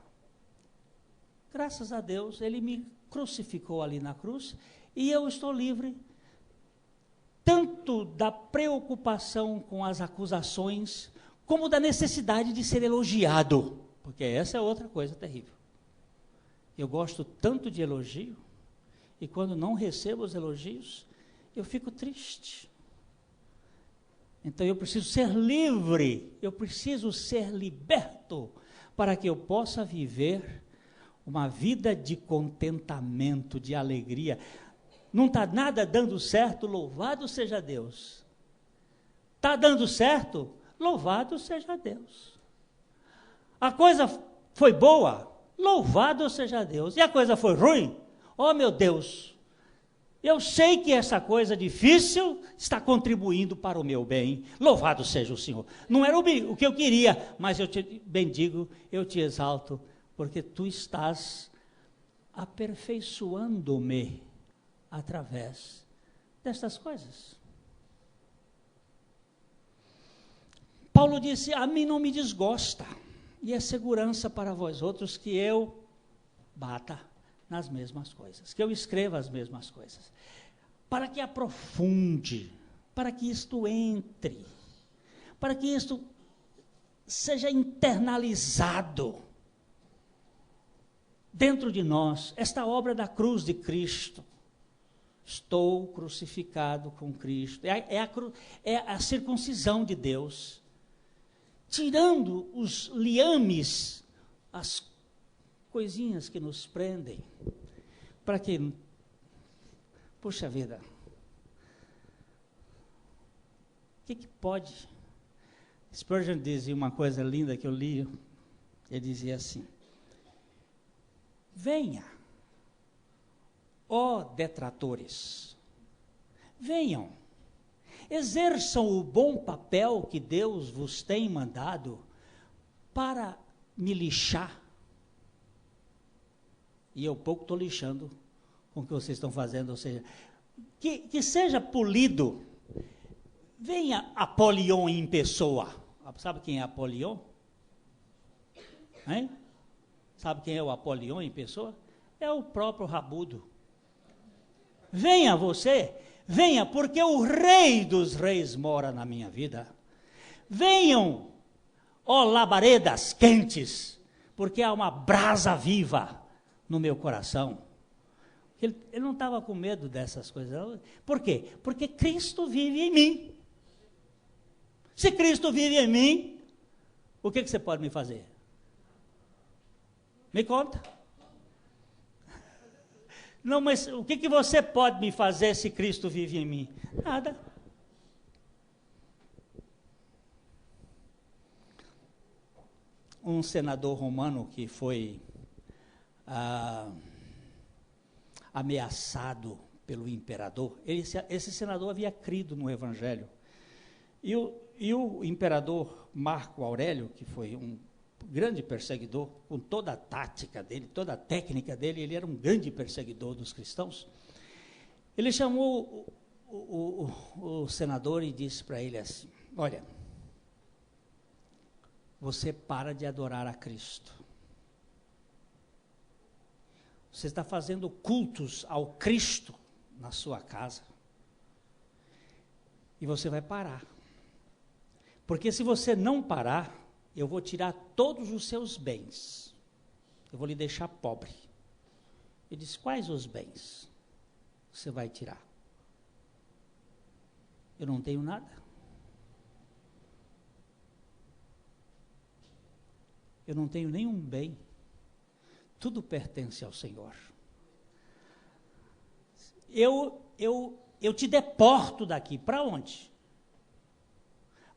graças a Deus, Ele me crucificou ali na cruz e eu estou livre, tanto da preocupação com as acusações, como da necessidade de ser elogiado, porque essa é outra coisa terrível. Eu gosto tanto de elogio, e quando não recebo os elogios, eu fico triste. Então eu preciso ser livre, eu preciso ser liberto, para que eu possa viver uma vida de contentamento, de alegria. Não está nada dando certo, louvado seja Deus. Está dando certo, louvado seja Deus. A coisa foi boa, louvado seja Deus. E a coisa foi ruim, oh meu Deus, eu sei que essa coisa difícil está contribuindo para o meu bem. Louvado seja o Senhor. Não era o que eu queria, mas eu te bendigo, eu te exalto, porque tu estás aperfeiçoando-me através destas coisas. Paulo disse, a mim não me desgosta, e é segurança para vós outros que eu bata nas mesmas coisas, que eu escreva as mesmas coisas, para que aprofunde, para que isto entre, para que isto seja internalizado dentro de nós, esta obra da cruz de Cristo. Estou crucificado com Cristo, é a circuncisão de Deus, tirando os liames, as coisinhas que nos prendem, para que, puxa vida, o que pode? Spurgeon dizia uma coisa linda que eu li, ele dizia assim: venha, ó detratores, venham, exerçam o bom papel que Deus vos tem mandado para me lixar. E eu pouco estou lixando com o que vocês estão fazendo, ou seja, que seja polido. Venha Apolion em pessoa. Sabe quem é Apolion? Hein? Sabe quem é o Apolion em pessoa? É o próprio Rabudo. Venha você, venha, porque o Rei dos Reis mora na minha vida. Venham, ó labaredas quentes, porque há uma brasa viva no meu coração. Ele não estava com medo dessas coisas. Por quê? Porque Cristo vive em mim. Se Cristo vive em mim, o que você pode me fazer? Me conta. Não, mas o que você pode me fazer se Cristo vive em mim? Nada. Um senador romano que foi ameaçado pelo imperador, esse senador havia crido no Evangelho. E o imperador Marco Aurélio, que foi um grande perseguidor, com toda a tática dele, toda a técnica dele, ele era um grande perseguidor dos cristãos. Ele chamou o senador e disse para ele assim: olha, você para de adorar a Cristo. Você está fazendo cultos ao Cristo na sua casa. E você vai parar. Porque se você não parar, eu vou tirar todos os seus bens. Eu vou lhe deixar pobre. Ele disse: quais os bens você vai tirar? Eu não tenho nada. Eu não tenho nenhum bem. Tudo pertence ao Senhor. Eu te deporto daqui. Para onde?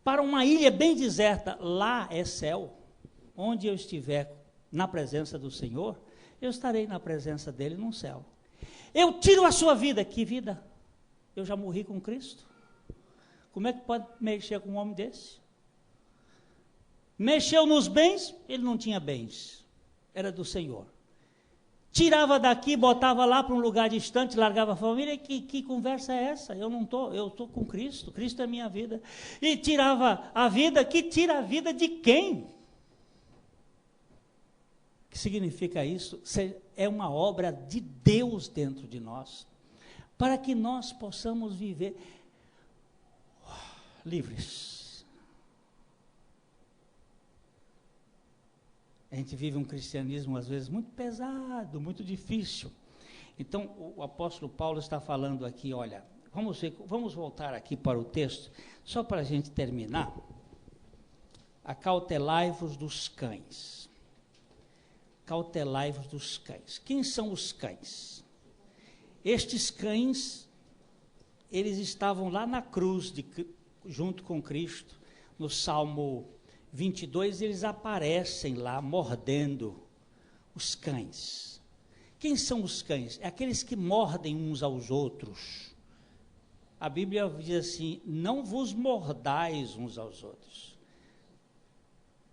Para uma ilha bem deserta. Lá é céu. Onde eu estiver na presença do Senhor, eu estarei na presença dele no céu. Eu tiro a sua vida. Que vida? Eu já morri com Cristo. Como é que pode mexer com um homem desse? Mexeu nos bens, ele não tinha bens. Era do Senhor. Tirava daqui, botava lá para um lugar distante, largava a família. Que conversa é essa? Eu estou com Cristo. Cristo é minha vida. E tirava a vida. Que tira a vida de quem? O que significa isso? É uma obra de Deus dentro de nós, para que nós possamos viver livres. A gente vive um cristianismo, às vezes, muito pesado, muito difícil. Então, o apóstolo Paulo está falando aqui, olha, vamos voltar aqui para o texto, só para a gente terminar. Acautelai-vos dos cães. Cautelai-vos dos cães. Quem são os cães? Estes cães, eles estavam lá na cruz, junto com Cristo, no Salmo 22, eles aparecem lá mordendo os cães. Quem são os cães? É aqueles que mordem uns aos outros. A Bíblia diz assim: não vos mordais uns aos outros.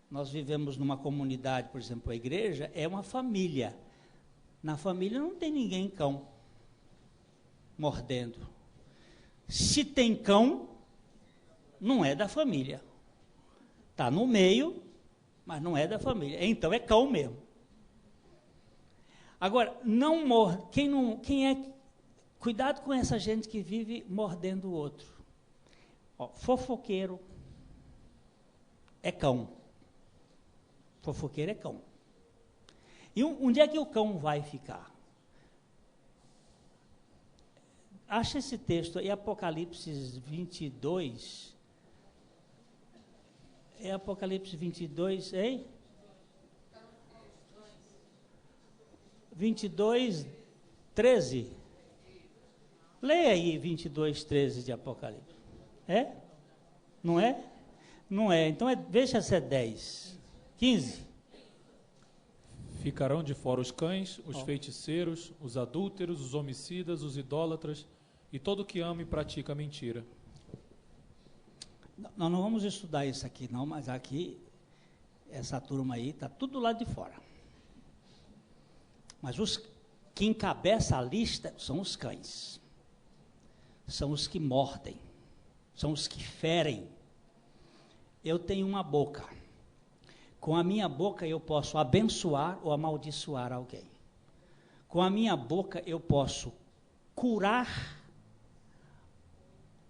Nós vivemos numa comunidade, por exemplo, a igreja é uma família. Na família não tem ninguém cão mordendo. Se tem cão, não é da família. Está no meio, mas não é da família. Então é cão mesmo. Agora, não morde. Cuidado com essa gente que vive mordendo o outro. Fofoqueiro é cão. Fofoqueiro é cão. E onde é que o cão vai ficar? Acha esse texto aí, Apocalipse 22. É Apocalipse 22, hein? 22, 13. Leia aí 22, 13 de Apocalipse. É? Não é? Não é. Então, veja se é 10. 15. Ficarão de fora os cães, os feiticeiros, os adúlteros, os homicidas, os idólatras e todo que ama e pratica mentira. Nós não vamos estudar isso aqui não, mas aqui, essa turma aí, está tudo lá de fora. Mas os que encabeçam a lista são os cães. São os que mordem. São os que ferem. Eu tenho uma boca. Com a minha boca eu posso abençoar ou amaldiçoar alguém. Com a minha boca eu posso curar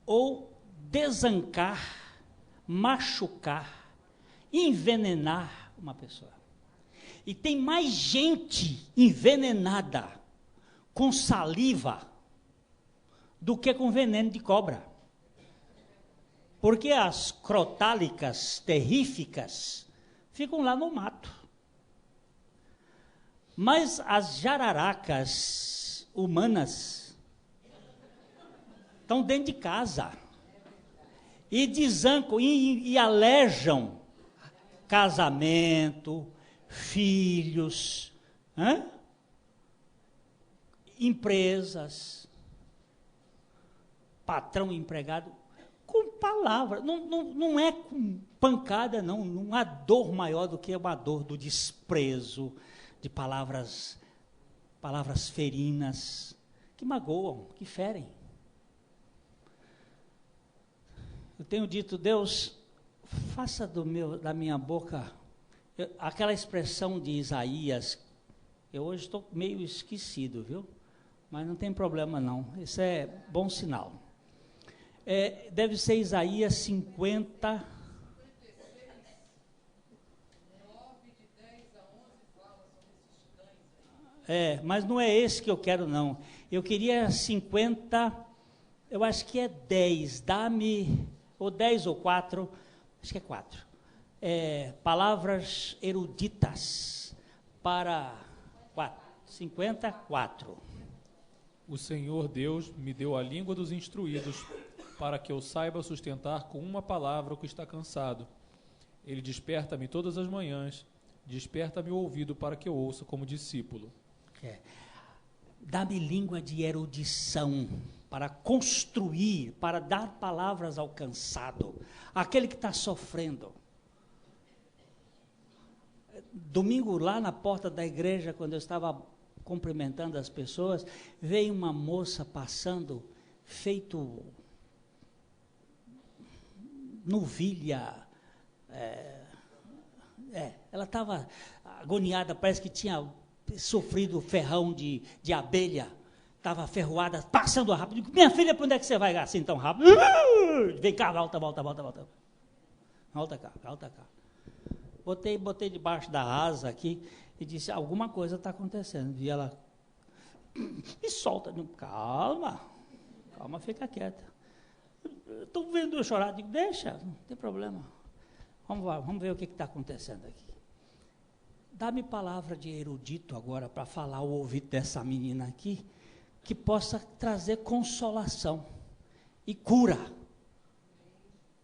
ou desancar, machucar, envenenar uma pessoa. E tem mais gente envenenada com saliva do que com veneno de cobra. Porque as crotálicas terríficas ficam lá no mato. Mas as jararacas humanas estão dentro de casa. E desancam e alejam casamento, filhos, empresas, patrão, empregado, com palavra. Não é com pancada, não há dor maior do que uma dor do desprezo, de palavras ferinas, que magoam, que ferem. Eu tenho dito, Deus, faça da minha boca, aquela expressão de Isaías, eu hoje estou meio esquecido, viu? Mas não tem problema não, isso é bom sinal. Deve ser Isaías 50, 9, de 10 a 11 fala sobre esses cães. Mas não é esse que eu quero não, eu queria 50, eu acho que é 10, dá-me, ou 10 ou 4, acho que é 4, palavras eruditas para 54. O Senhor Deus me deu a língua dos instruídos, para que eu saiba sustentar com uma palavra o que está cansado. Ele desperta-me todas as manhãs, desperta-me o ouvido para que eu ouça como discípulo. Dá-me língua de erudição, para construir, para dar palavras ao cansado, aquele que está sofrendo. Domingo, lá na porta da igreja, quando eu estava cumprimentando as pessoas, veio uma moça passando, feito novilha, ela estava agoniada, parece que tinha sofrido ferrão de abelha, estava ferroada, passando rápido. Minha filha, para onde é que você vai assim tão rápido? Vem cá, volta. Volta cá. Botei debaixo da asa aqui e disse, alguma coisa está acontecendo. E ela, me solta. Calma, fica quieta. Estou vendo eu chorar, digo, deixa, não tem problema. Vamos ver o que está acontecendo aqui. Dá-me palavra de erudito agora para falar ao ouvido dessa menina aqui, que possa trazer consolação e cura,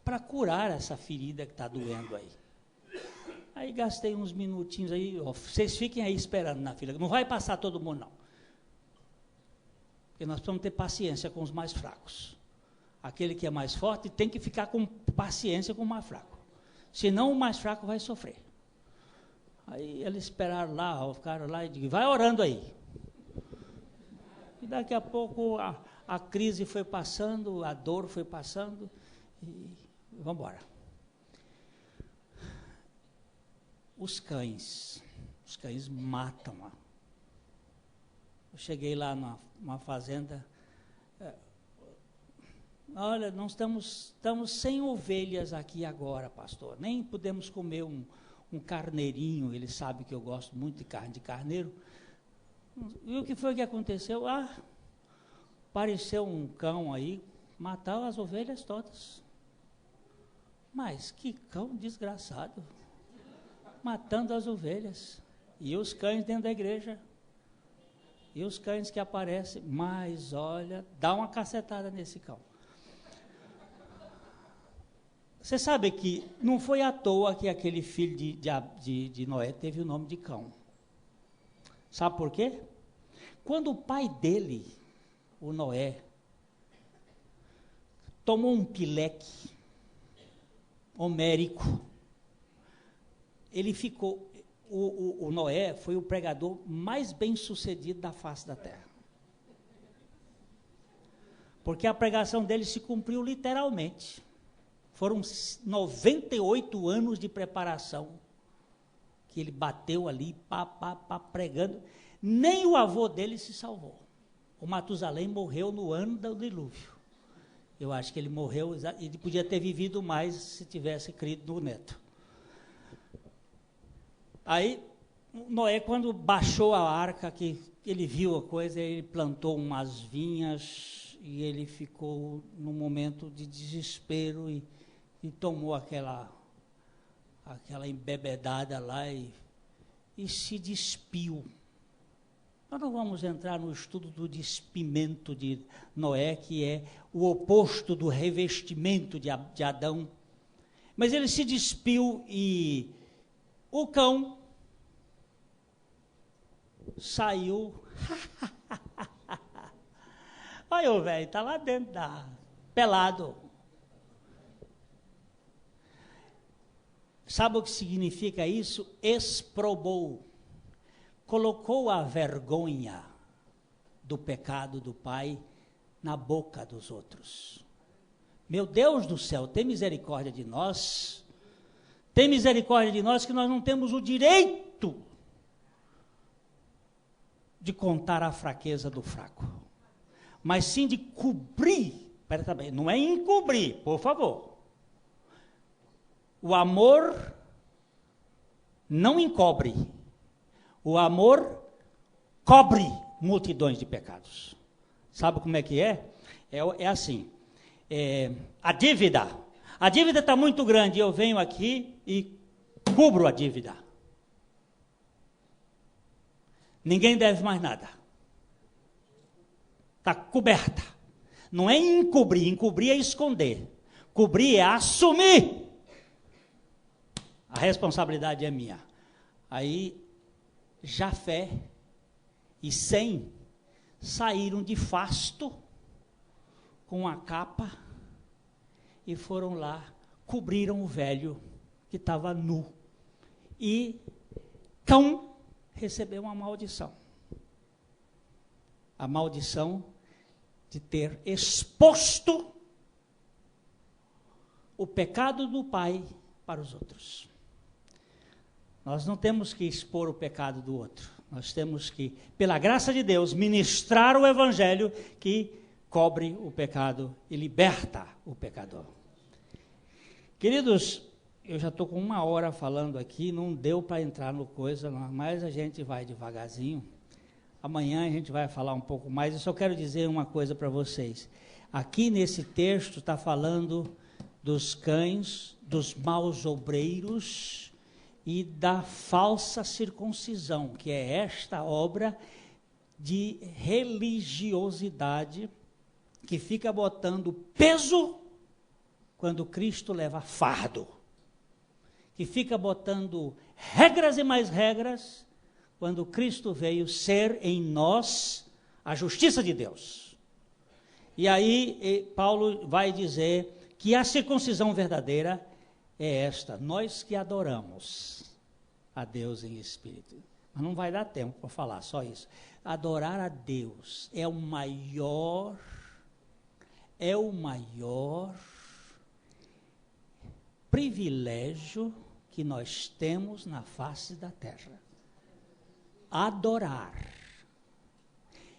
para curar essa ferida que está doendo aí. Aí gastei uns minutinhos aí, vocês fiquem aí esperando na fila, não vai passar todo mundo não, porque nós precisamos ter paciência com os mais fracos. Aquele que é mais forte tem que ficar com paciência com o mais fraco, senão o mais fraco vai sofrer. Aí eles esperaram lá, ficaram lá e digo, vai orando aí. E daqui a pouco a crise foi passando, a dor foi passando, e vamos embora. Os cães matam. Eu cheguei lá numa fazenda, olha, nós estamos sem ovelhas aqui agora, pastor, nem podemos comer um carneirinho, ele sabe que eu gosto muito de carne de carneiro. E o que foi que aconteceu? Apareceu um cão aí, matou as ovelhas todas. Mas que cão desgraçado, matando as ovelhas, e os cães dentro da igreja, e os cães que aparecem, mas olha, dá uma cacetada nesse cão. Você sabe que não foi à toa que aquele filho de Noé teve o nome de cão. Sabe por quê? Quando o pai dele, o Noé, tomou um pileque homérico, ele ficou, o Noé foi o pregador mais bem sucedido da face da terra. Porque a pregação dele se cumpriu literalmente. Foram 98 anos de preparação que ele bateu ali, pregando. Nem o avô dele se salvou. O Matusalém morreu no ano do dilúvio. Eu acho que ele morreu, ele podia ter vivido mais se tivesse crido no neto. Aí, Noé, quando baixou a arca, que ele viu a coisa, ele plantou umas vinhas e ele ficou num momento de desespero e tomou aquela embebedada lá e se despiu. Nós não vamos entrar no estudo do despimento de Noé, que é o oposto do revestimento de Adão. Mas ele se despiu e o cão saiu. Olha o velho, está lá dentro pelado. Sabe o que significa isso? Exprobou. Colocou a vergonha do pecado do pai na boca dos outros. Meu Deus do céu, tem misericórdia de nós. Tem misericórdia de nós que nós não temos o direito de contar a fraqueza do fraco, mas sim de cobrir. Também, não é encobrir, por favor. O amor não encobre. O amor cobre multidões de pecados. Sabe como é que é? É assim, a dívida está muito grande, eu venho aqui e cubro a dívida. Ninguém deve mais nada. Está coberta. Não é encobrir é esconder. Cobrir é assumir. A responsabilidade é minha. Aí, Jafé e Sem saíram de Fasto com a capa e foram lá, cobriram o velho que estava nu. E Cão recebeu uma maldição. A maldição de ter exposto o pecado do pai para os outros. Nós não temos que expor o pecado do outro. Nós temos que, pela graça de Deus, ministrar o evangelho que cobre o pecado e liberta o pecador. Queridos, eu já estou com 1 hora falando aqui, não deu para entrar no coisa, mas a gente vai devagarzinho. Amanhã a gente vai falar um pouco mais. Eu só quero dizer uma coisa para vocês. Aqui nesse texto está falando dos cães, dos maus obreiros e da falsa circuncisão, que é esta obra de religiosidade que fica botando peso quando Cristo leva fardo, que fica botando regras e mais regras quando Cristo veio ser em nós a justiça de Deus. E aí Paulo vai dizer que a circuncisão verdadeira é esta: nós que adoramos a Deus em espírito. Mas não vai dar tempo para falar só isso. Adorar a Deus é o maior privilégio que nós temos na face da terra. Adorar.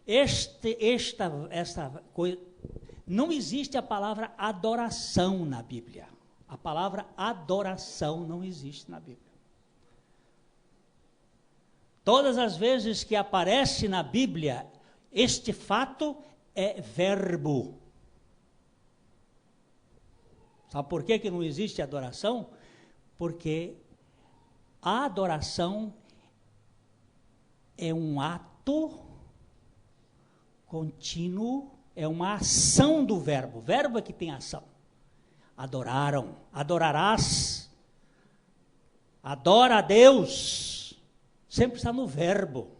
Esta coisa, não existe a palavra adoração na Bíblia. A palavra adoração não existe na Bíblia. Todas as vezes que aparece na Bíblia, este fato é verbo. Sabe por que não existe adoração? Porque a adoração é um ato contínuo, é uma ação do verbo. O verbo é que tem ação. Adoraram, adorarás, adora a Deus, sempre está no verbo.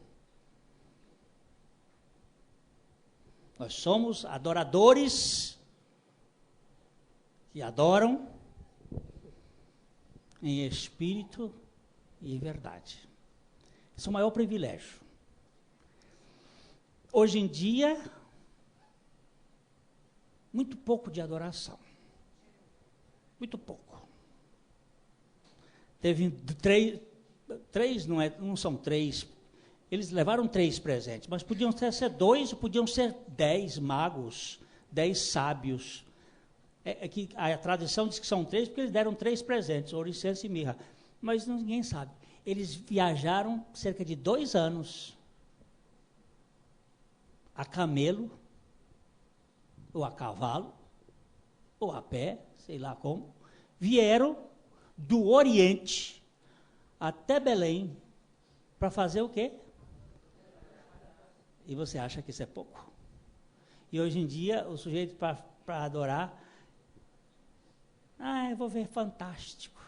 Nós somos adoradores que adoram em espírito e em verdade. Esse é o maior privilégio. Hoje em dia, muito pouco de adoração. Muito pouco. Teve três não são três. Eles levaram 3 presentes, mas podiam ser 2, podiam ser 10 magos, 10 sábios. Que a tradição diz que são 3, porque eles deram 3 presentes, ouro, incenso e mirra. Mas ninguém sabe. Eles viajaram cerca de 2 anos a camelo, ou a cavalo, ou a pé, sei lá como. Vieram do Oriente até Belém para fazer o quê? E você acha que isso é pouco? E hoje em dia, o sujeito para adorar, eu vou ver Fantástico.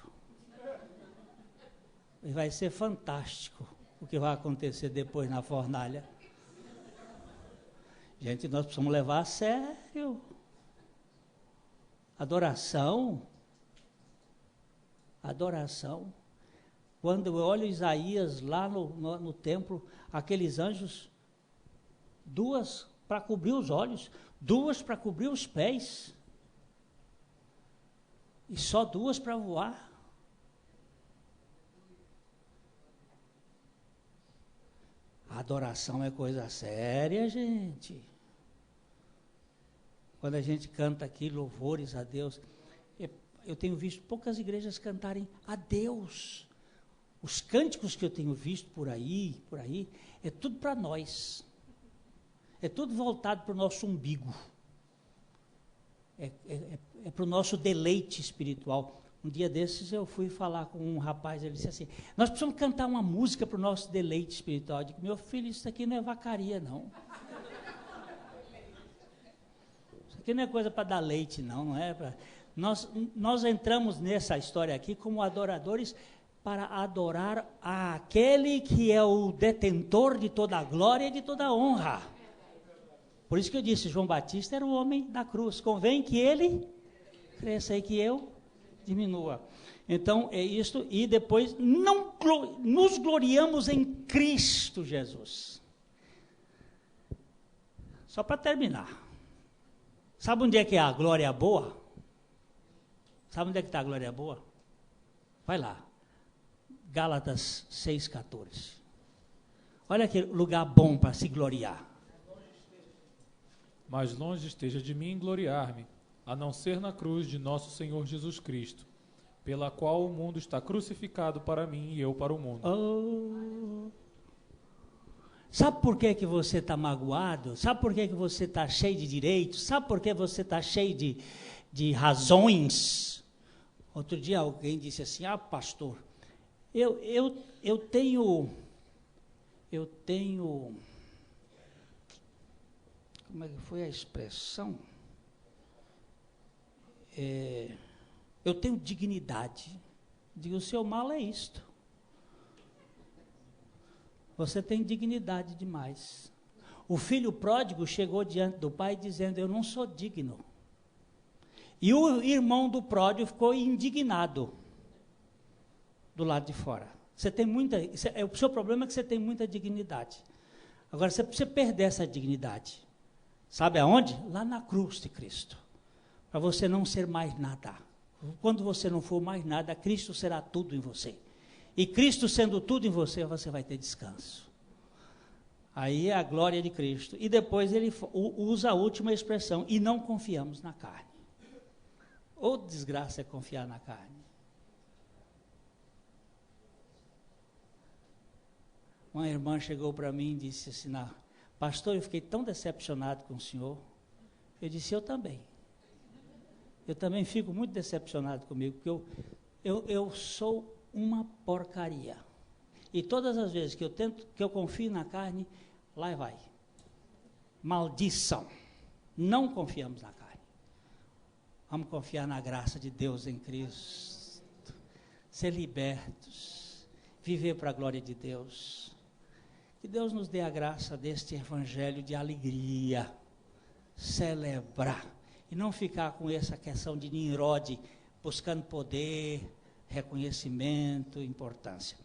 E vai ser fantástico o que vai acontecer depois na fornalha. Gente, nós precisamos levar a sério. Adoração. Quando eu olho Isaías lá no templo, aqueles anjos, 2 para cobrir os olhos, 2 para cobrir os pés, e só 2 para voar. A adoração é coisa séria, gente. Quando a gente canta aqui louvores a Deus, eu tenho visto poucas igrejas cantarem a Deus. Os cânticos que eu tenho visto por aí, é tudo para nós. É tudo voltado para o nosso umbigo. É para o nosso deleite espiritual. Um dia desses eu fui falar com um rapaz, ele disse assim, nós precisamos cantar uma música para o nosso deleite espiritual. Eu digo, meu filho, isso aqui não é vacaria, não. Isso aqui não é coisa para dar leite, não é para... Nós entramos nessa história aqui como adoradores para adorar aquele que é o detentor de toda a glória e de toda a honra. Por isso que eu disse, João Batista era o homem da cruz. Convém que ele cresça e que eu diminua. Então, é isto. E depois, nos gloriamos em Cristo Jesus. Só para terminar. Sabe onde é que é a glória boa? Sabe onde é que está a glória boa? Vai lá. Gálatas 6,14. Olha que lugar bom para se gloriar. Mas longe esteja de mim gloriar-me, a não ser na cruz de nosso Senhor Jesus Cristo, pela qual o mundo está crucificado para mim e eu para o mundo. Oh. Sabe por que você está magoado? Sabe por que você está cheio de direitos? Sabe por que você está cheio de razões? Outro dia alguém disse assim, pastor, eu tenho, como é que foi a expressão? Eu tenho dignidade. Digo, o seu mal é isto. Você tem dignidade demais. O filho pródigo chegou diante do pai dizendo, eu não sou digno. E o irmão do pródigo ficou indignado do lado de fora. Você tem o seu problema é que você tem muita dignidade. Agora, você precisa perder essa dignidade. Sabe aonde? Lá na cruz de Cristo. Para você não ser mais nada. Quando você não for mais nada, Cristo será tudo em você. E Cristo sendo tudo em você, você vai ter descanso. Aí é a glória de Cristo. E depois ele usa a última expressão, e não confiamos na carne. Ô desgraça é confiar na carne. Uma irmã chegou para mim e disse assim, pastor, eu fiquei tão decepcionado com o senhor. Eu disse, eu também. Eu também fico muito decepcionado comigo, porque eu sou uma porcaria. E todas as vezes que eu confio na carne, lá vai. Maldição. Não confiamos na carne. Vamos confiar na graça de Deus em Cristo. Ser libertos. Viver para a glória de Deus. Que Deus nos dê a graça deste evangelho de alegria. Celebrar. E não ficar com essa questão de Nimrod, buscando poder, reconhecimento, importância.